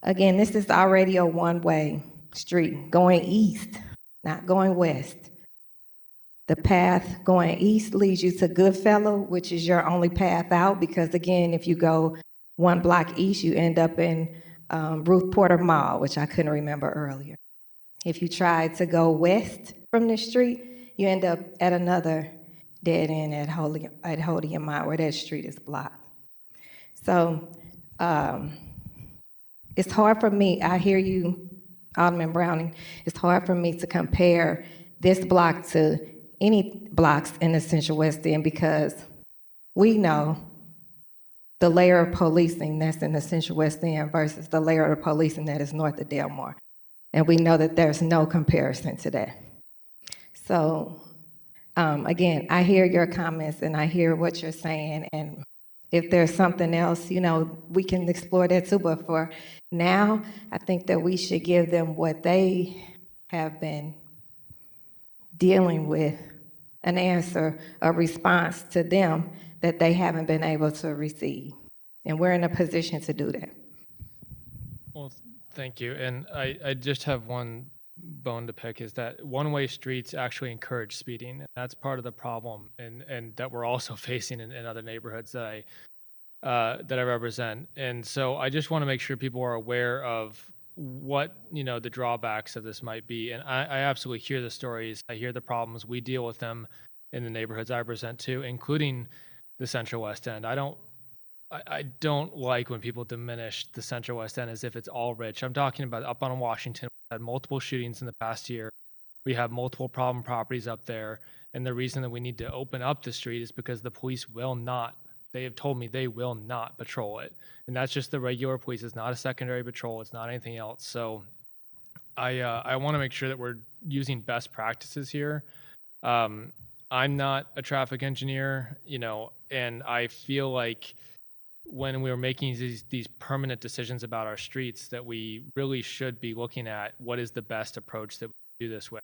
Again, this is already a one-way street going east, not going west. The path going east leads you to Goodfellow, which is your only path out, because again, if you go one block east, you end up in Ruth Porter Mall, which I couldn't remember earlier. If you try to go west from the street, you end up at another dead end at Hodium Mall, where that street is blocked. So it's hard for me, I hear you, Alderman Browning, it's hard for me to compare this block to any blocks in the Central West End because we know the layer of policing that's in the Central West End versus the layer of policing that is north of Delmar. And we know that there's no comparison to that. So again, I hear your comments and I hear what you're saying. And if there's something else, you know, we can explore that too. But for now, I think that we should give them what they have been dealing with, an answer, a response to them that they haven't been able to receive. And we're in a position to do that. Well, thank you. And I just have one bone to pick is that one-way streets actually encourage speeding. And that's part of the problem, and that we're also facing in other neighborhoods that I represent. And so I just want to make sure people are aware of what the drawbacks of this might be. And I absolutely hear the stories. I hear the problems. We deal with them in the neighborhoods I represent too, including the Central West End. I don't like when people diminish the Central West End as if it's all rich. I'm talking about up on Washington. We had multiple shootings in the past year. We have multiple problem properties up there. And the reason that we need to open up the street is because the police will not. They have told me they will not patrol it. And that's just the regular police. It's not a secondary patrol. It's not anything else. So I want to make sure that we're using best practices here. I'm not a traffic engineer, and I feel like when we were making these permanent decisions about our streets, that we really should be looking at what is the best approach that we do this with.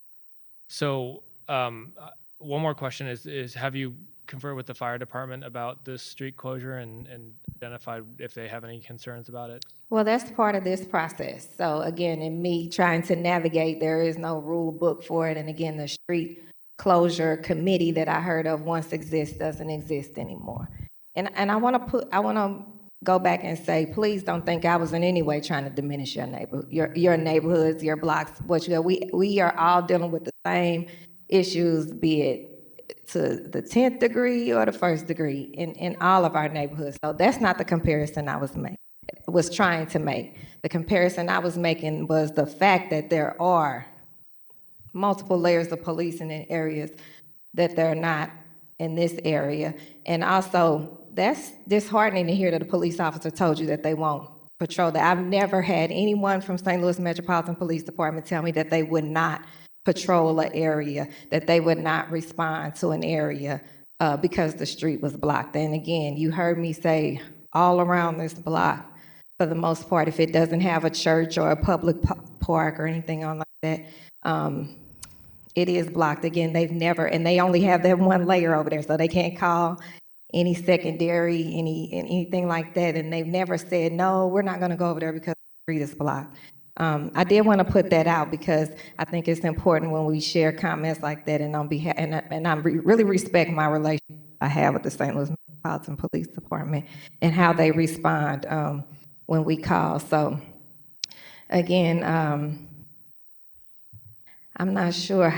So one more question is have you conferred with the fire department about this street closure and identified if they have any concerns about it? Well, that's part of this process. So again, in me trying to navigate, there is no rule book for it. And again, the street closure committee that I heard of once exists doesn't exist anymore. And I want to go back and say, please don't think I was in any way trying to diminish your neighborhood, your neighborhoods, your blocks, what you got. We are all dealing with the same issues, be it to the 10th degree or the 1st degree in all of our neighborhoods. So that's not the comparison I was trying to make. The comparison I was making was the fact that there are multiple layers of policing in areas that they're not in this area. And also, that's disheartening to hear that a police officer told you that they won't patrol that. I've never had anyone from St. Louis Metropolitan Police Department tell me that they would not patrol an area, that they would not respond to an area because the street was blocked. And again, you heard me say all around this block, for the most part, if it doesn't have a church or a public park or anything on like that, it is blocked. Again, they've never, and they only have that one layer over there, so they can't call any secondary, anything like that. And they've never said, no, we're not gonna go over there because the street is blocked. I did want to put that out because I think it's important when we share comments like that, and on behalf, and I really respect my relationship I have with the St. Louis Metropolitan Police Department and how they respond when we call. So again, I'm not sure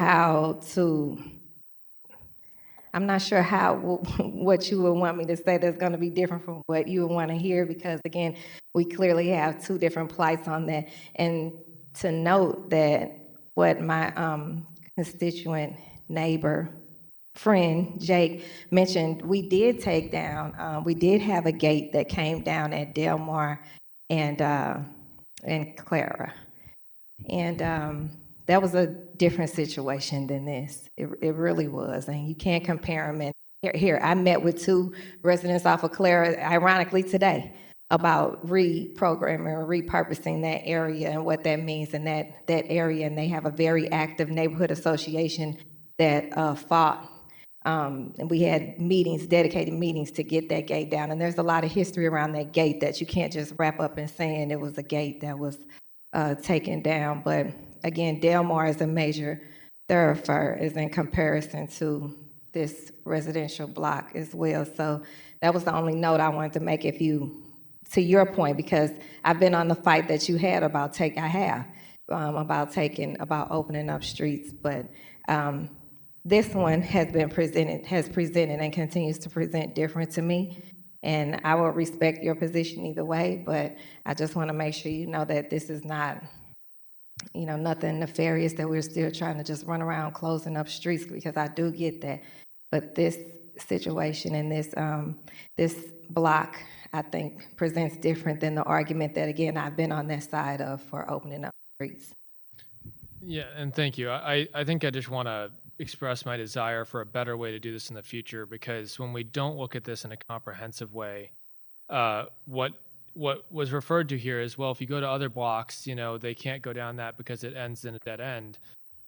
what you would want me to say that's going to be different from what you would want to hear, because again, we clearly have two different plights on that. And to note that what my constituent neighbor, friend, Jake, mentioned, we did take down, we did have a gate that came down at Delmar and Clara. And that was a different situation than this. It really was, and you can't compare them. And here, I met with 2 residents off of Clara, ironically today, about reprogramming or repurposing that area and what that means in that area. And they have a very active neighborhood association that fought. And we had meetings, dedicated meetings to get that gate down. And there's a lot of history around that gate that you can't just wrap up in saying it was a gate that was taken down. But again, Delmar is a major thoroughfare is in comparison to this residential block as well. So that was the only note I wanted to make to your point, because I've been on the fight that you had about opening up streets. But this one has presented and continues to present different to me. And I will respect your position either way, but I just want to make sure you know that this is not, nothing nefarious, that we're still trying to just run around closing up streets, because I do get that. But this situation and this block, I think, presents different than the argument that, again, I've been on that side of for opening up streets. Yeah, and thank you. I think I just want to express my desire for a better way to do this in the future, because when we don't look at this in a comprehensive way, what was referred to here is, well, if you go to other blocks, they can't go down that because it ends in a dead end.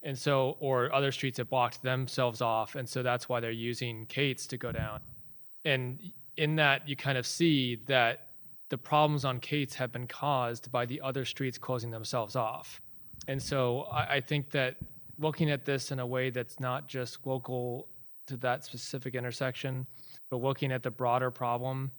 And so, or other streets have blocked themselves off. And so that's why they're using Kate's to go down. And in that, you kind of see that the problems on Kate's have been caused by the other streets closing themselves off. And so I think that looking at this in a way that's not just local to that specific intersection, but looking at the broader problem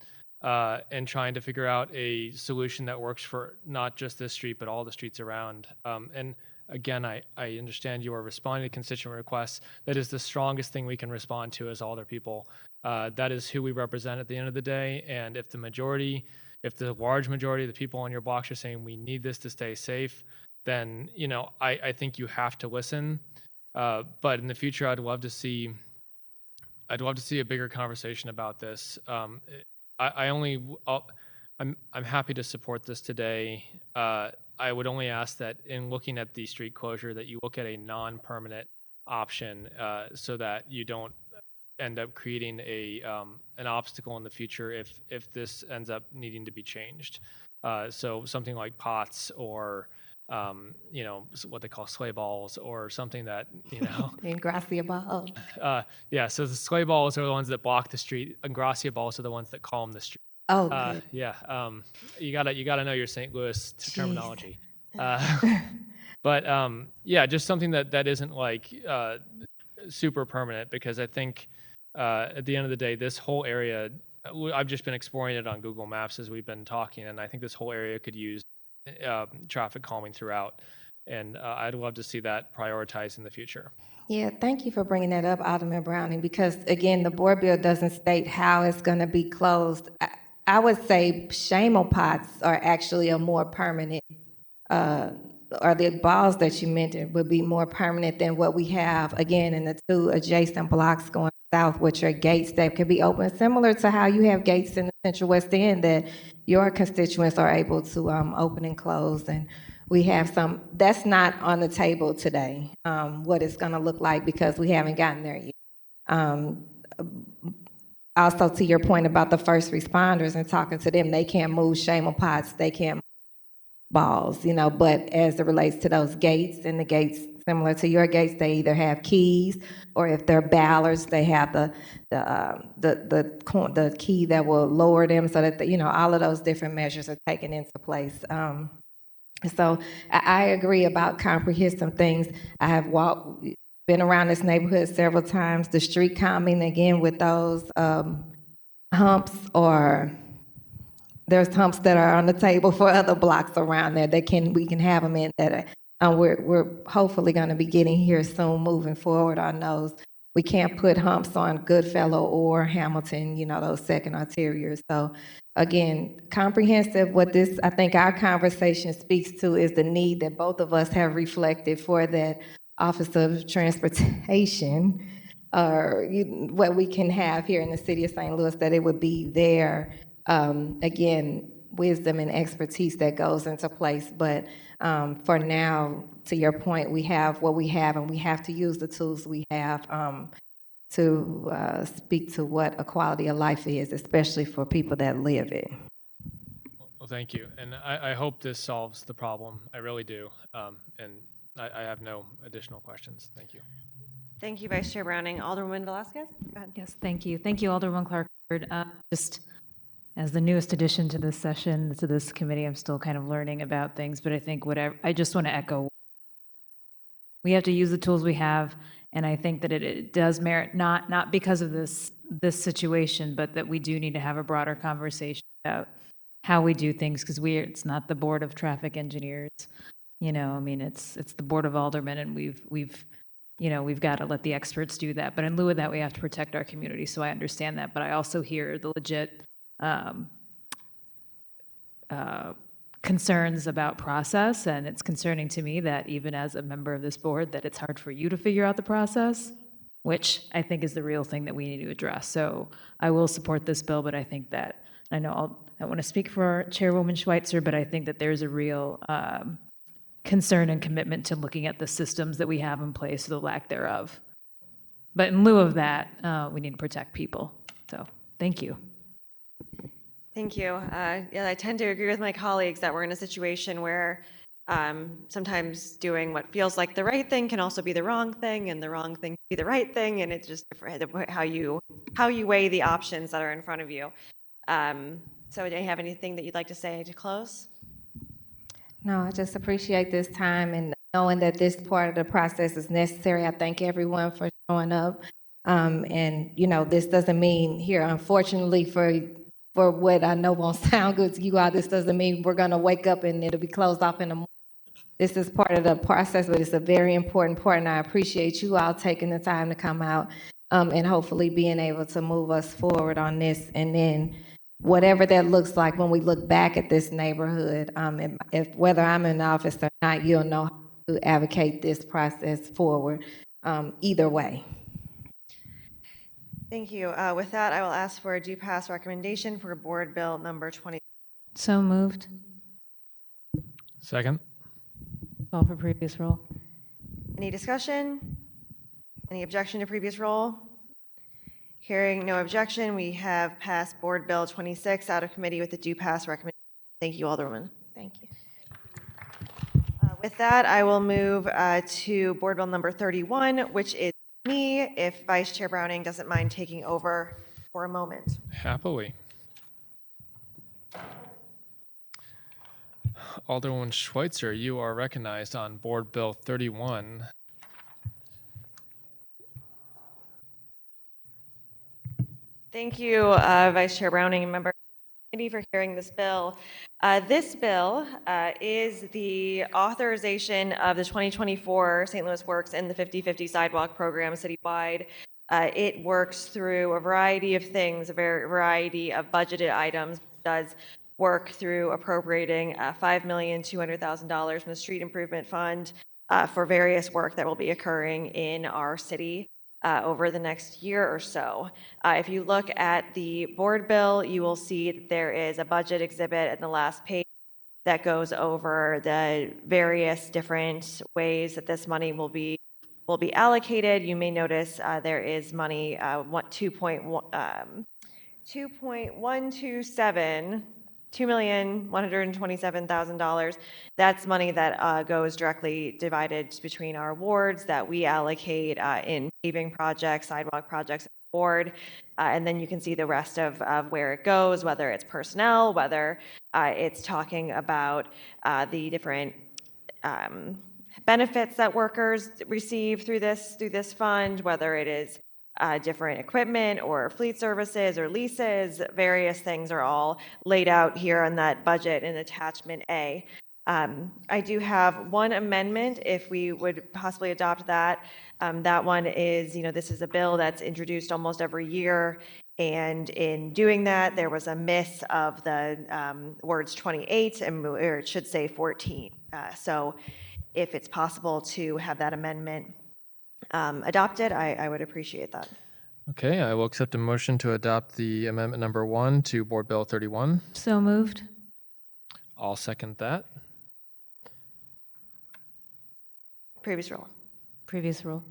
and trying to figure out a solution that works for not just this street, but all the streets around. And again, I understand you are responding to constituent requests. That is the strongest thing we can respond to as Alder people. That is who we represent at the end of the day. And if the large majority of the people on your blocks are saying we need this to stay safe, then I think you have to listen. But in the future, I'd love to see a bigger conversation about this. I'm happy to support this today. I would only ask that in looking at the street closure, that you look at a non-permanent option so that you don't end up creating an obstacle in the future if this ends up needing to be changed. So something like pots or what they call sleigh balls or something that, Ingracia balls. Yeah, so the sleigh balls are the ones that block the street. Ingracia balls are the ones that calm the street. Oh, good. Yeah. You gotta know your St. Louis terminology. But yeah, just something that isn't like super permanent, because I think at the end of the day, this whole area, I've just been exploring it on Google Maps as we've been talking, and I think this whole area could use traffic calming throughout. And I'd love to see that prioritized in the future. Yeah, thank you for bringing that up, Alderman Browning, because again, the board bill doesn't state how it's going to be closed. I would say shamo pots are actually a more permanent, or the balls that you mentioned would be more permanent than what we have, again, in the two adjacent blocks going south, which are gates that can be open, similar to how you have gates in the Central West End that your constituents are able to open and close. And we have some, that's not on the table today, what it's going to look like, because we haven't gotten there yet. Also, to your point about the first responders and talking to them, they can't move shamo pots, they can't move balls, but as it relates to those gates, and the gates similar to your gates, they either have keys, or if they're ballards, they have the key that will lower them, so that all of those different measures are taken into place. So I agree about comprehensive things. I have been around this neighborhood several times. The street calming, again, with those humps, or there's humps that are on the table for other blocks around there that we can have them in, that we're hopefully going to be getting here soon, moving forward on those. We can't put humps on Goodfellow or Hamilton, those second arterials. So again, comprehensive, I think our conversation speaks to is the need that both of us have reflected for that Office of Transportation, or what we can have here in the city of St. Louis, that it would be there. Again, wisdom and expertise that goes into place. But for now, to your point, we have what we have, and we have to use the tools we have to speak to what a quality of life is, especially for people that live it. Well, thank you. And I hope this solves the problem. I really do. And I have no additional questions. Thank you. Thank you, Vice Chair Browning. Alderwoman Velasquez, go ahead. Yes, thank you. Thank you, Alderman Clark. Just as the newest addition to this session, to this committee, I'm still kind of learning about things, but I think I just want to echo. We have to use the tools we have, and I think that it does merit, not because of this situation, but that we do need to have a broader conversation about how we do things, because it's not the Board of Traffic Engineers. It's the Board of Aldermen, and we've got to let the experts do that. But in lieu of that, we have to protect our community. So I understand that, but I also hear the legit concerns about process, and it's concerning to me that even as a member of this board, that it's hard for you to figure out the process, which I think is the real thing that we need to address. So I will support this bill, but I think that, I know I want to speak for Chairwoman Schweitzer, but I think that there's a real concern and commitment to looking at the systems that we have in place, or the lack thereof. But in lieu of that, we need to protect people. So thank you. Thank you. Yeah, I tend to agree with my colleagues that we're in a situation where sometimes doing what feels like the right thing can also be the wrong thing, and the wrong thing can be the right thing, and it's just how you weigh the options that are in front of you. So do you have anything that you'd like to say to close? No, I just appreciate this time, and knowing that this part of the process is necessary. I thank everyone for showing up. And, you know, this doesn't mean here, unfortunately, for what I know won't sound good to you all, this doesn't mean we're going to wake up and it'll be closed off in the morning. This is part of the process, but it's a very important part, and I appreciate you all taking the time to come out and hopefully being able to move us forward on this. And then whatever that looks like when we look back at this neighborhood, if whether I'm in office or not, you'll know how to advocate this process forward either way. Thank you. With that, I will ask for a do pass recommendation for Board Bill number 20. So moved. Second. Call for previous roll. Any discussion? Any objection to previous roll? Hearing no objection, we have passed Board Bill 26 out of committee with the do pass recommendation. Thank you, Alderwoman. Thank you. With that, I will move to Board Bill number 31, which is me, if Vice Chair Browning doesn't mind taking over for a moment. Happily. Alderwoman Schweitzer, you are recognized on Board Bill 31. Thank you, Vice Chair Browning and member of the committee for hearing this bill. This bill is the authorization of the 2024 St. Louis Works and the 50/50 sidewalk program citywide. It works through a variety of things, a variety of budgeted items. It does work through appropriating $5,200,000 from the Street Improvement Fund for various work that will be occurring in our city over the next year or so. If you look at the board bill, you will see that there is a budget exhibit at the last page that goes over the various different ways that this money will be allocated. You may notice there is money, $2,127,000. That's money that goes directly divided between our wards that we allocate in paving projects, sidewalk projects, board. And then you can see the rest of where it goes, whether it's personnel, whether it's talking about the different benefits that workers receive through this fund, whether it is different equipment or fleet services or leases. Various things are all laid out here on that budget in attachment A. I do have one amendment if we would possibly adopt that. That one is, this is a bill that's introduced almost every year. And in doing that, there was a miss of the words 28, or it should say 14. So if it's possible to have that amendment adopted, I would appreciate that. Okay, I will accept a motion to adopt the amendment number 1 to Board Bill 31. So moved. I'll second that. Previous roll. Previous roll.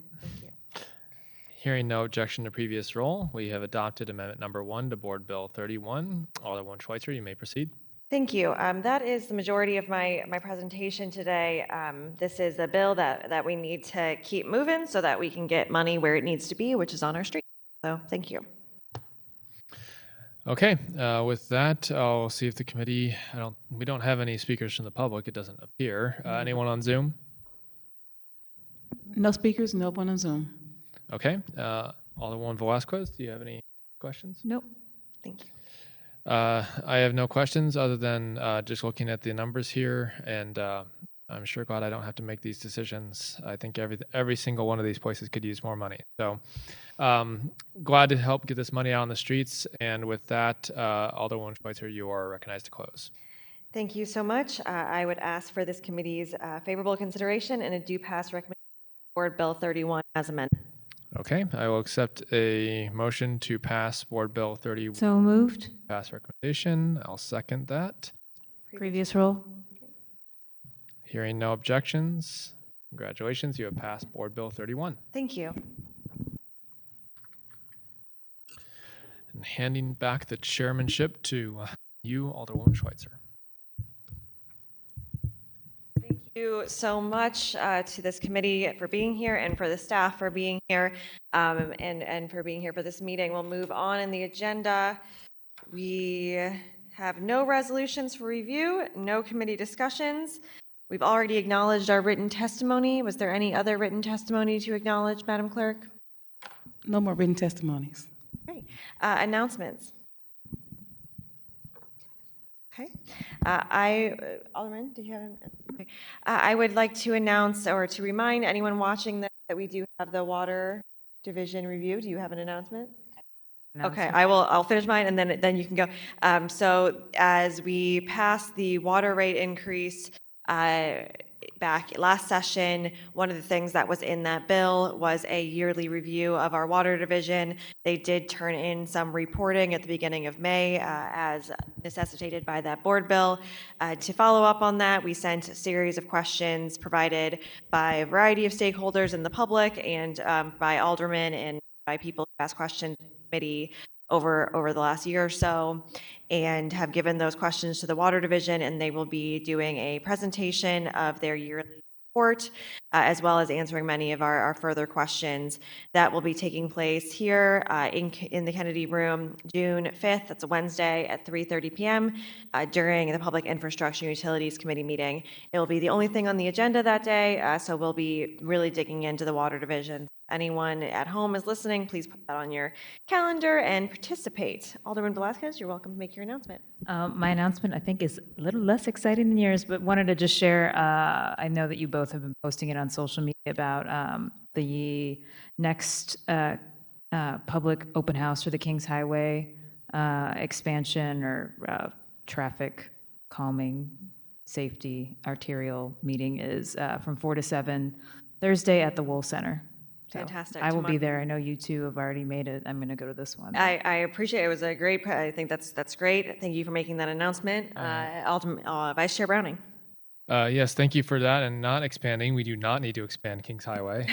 Hearing no objection to previous roll, we have adopted amendment number 1 to Board Bill 31. Alderwoman Schweitzer, you may proceed. Thank you. That is the majority of my presentation today. This is a bill that we need to keep moving so that we can get money where it needs to be, which is on our street. So thank you. Okay, with that, I'll see if the committee, we don't have any speakers from the public, it doesn't appear. Anyone on Zoom? No speakers, no one on Zoom. Okay, Alderwoman Velasquez, do you have any questions? Nope. Thank you. I have no questions other than just looking at the numbers here, and I'm sure glad I don't have to make these decisions. I think every single one of these places could use more money. So glad to help get this money out on the streets. And with that, Alderwoman Schweitzer, you are recognized to close. Thank you so much. I would ask for this committee's favorable consideration and a do pass recommendation for Board Bill 31 as amended. Okay, I will accept a motion to pass Board Bill 31. So moved. Pass recommendation. I'll second that. Previous roll. Hearing no objections, congratulations, you have passed Board Bill 31. Thank you. And handing back the chairmanship to you, Alderwoman Schweitzer. Thank you so much to this committee for being here and for the staff for being here and for being here for this meeting. We'll move on in the agenda. We have no resolutions for review, no committee discussions. We've already acknowledged our written testimony. Was there any other written testimony to acknowledge, Madam Clerk? No more written testimonies. Okay. Announcements. Okay. Alderman, did you have? Okay. I would like to announce or to remind anyone watching that we do have the Water Division review. Do you have an announcement? Okay, I'll finish mine and then you can go. So as we pass the water rate increase back last session, one of the things that was in that bill was a yearly review of our water division. They did turn in some reporting at the beginning of May as necessitated by that board bill. To follow up on that, we sent a series of questions provided by a variety of stakeholders in the public and by aldermen and by people who asked questions in the committee over the last year or so, and have given those questions to the Water Division, and they will be doing a presentation of their yearly report, as well as answering many of our further questions. That will be taking place here in the Kennedy Room, June 5th. That's a Wednesday at 3:30 p.m. During the Public Infrastructure and Utilities Committee meeting. It will be the only thing on the agenda that day, so we'll be really digging into the Water Division. Anyone at home is listening, please put that on your calendar and participate. Alderman Velazquez, you're welcome to make your announcement. My announcement, I think, is a little less exciting than yours, but wanted to just share, I know that you both have been posting it on social media about the next public open house for the Kings Highway expansion or traffic calming, safety, arterial meeting is from 4 to 7, Thursday at the Wool Center. So Fantastic. I will be there. I know you two have already made it. I'm going to go to this one. I appreciate it. It was a great, I think that's great. Thank you for making that announcement. Vice Chair Browning. Yes, thank you for that. And not expanding. We do not need to expand Kings Highway.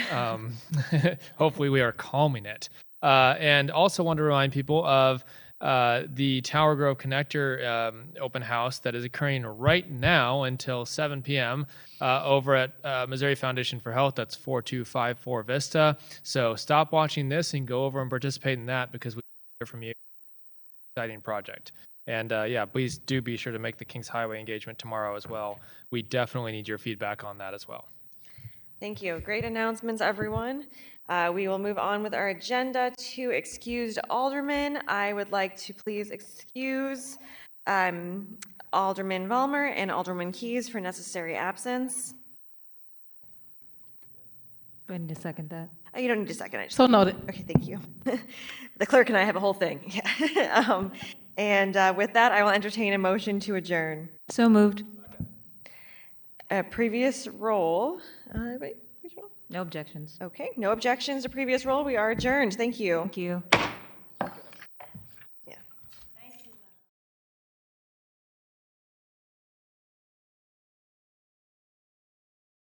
Hopefully we are calming it. And also want to remind people of the Tower Grove Connector open house that is occurring right now until 7 p.m. Over at Missouri Foundation for Health. That's 4254 Vista. So stop watching this and go over and participate in that because we hear from you. Exciting project. And yeah, please do be sure to make the Kings Highway engagement tomorrow as well. We definitely need your feedback on that as well. Thank you. Great announcements, everyone. We will move on with our agenda to excused aldermen. I would like to please excuse Alderman Vollmer and Alderman Keyes for necessary absence. Do I need to second that? You don't need to second it. So noted. Okay, thank you. The clerk and I have a whole thing. Yeah. And with that, I will entertain a motion to adjourn. So moved. Previous roll. Wait, which roll? No objections. Okay, no objections to previous roll. We are adjourned. Thank you. Thank you.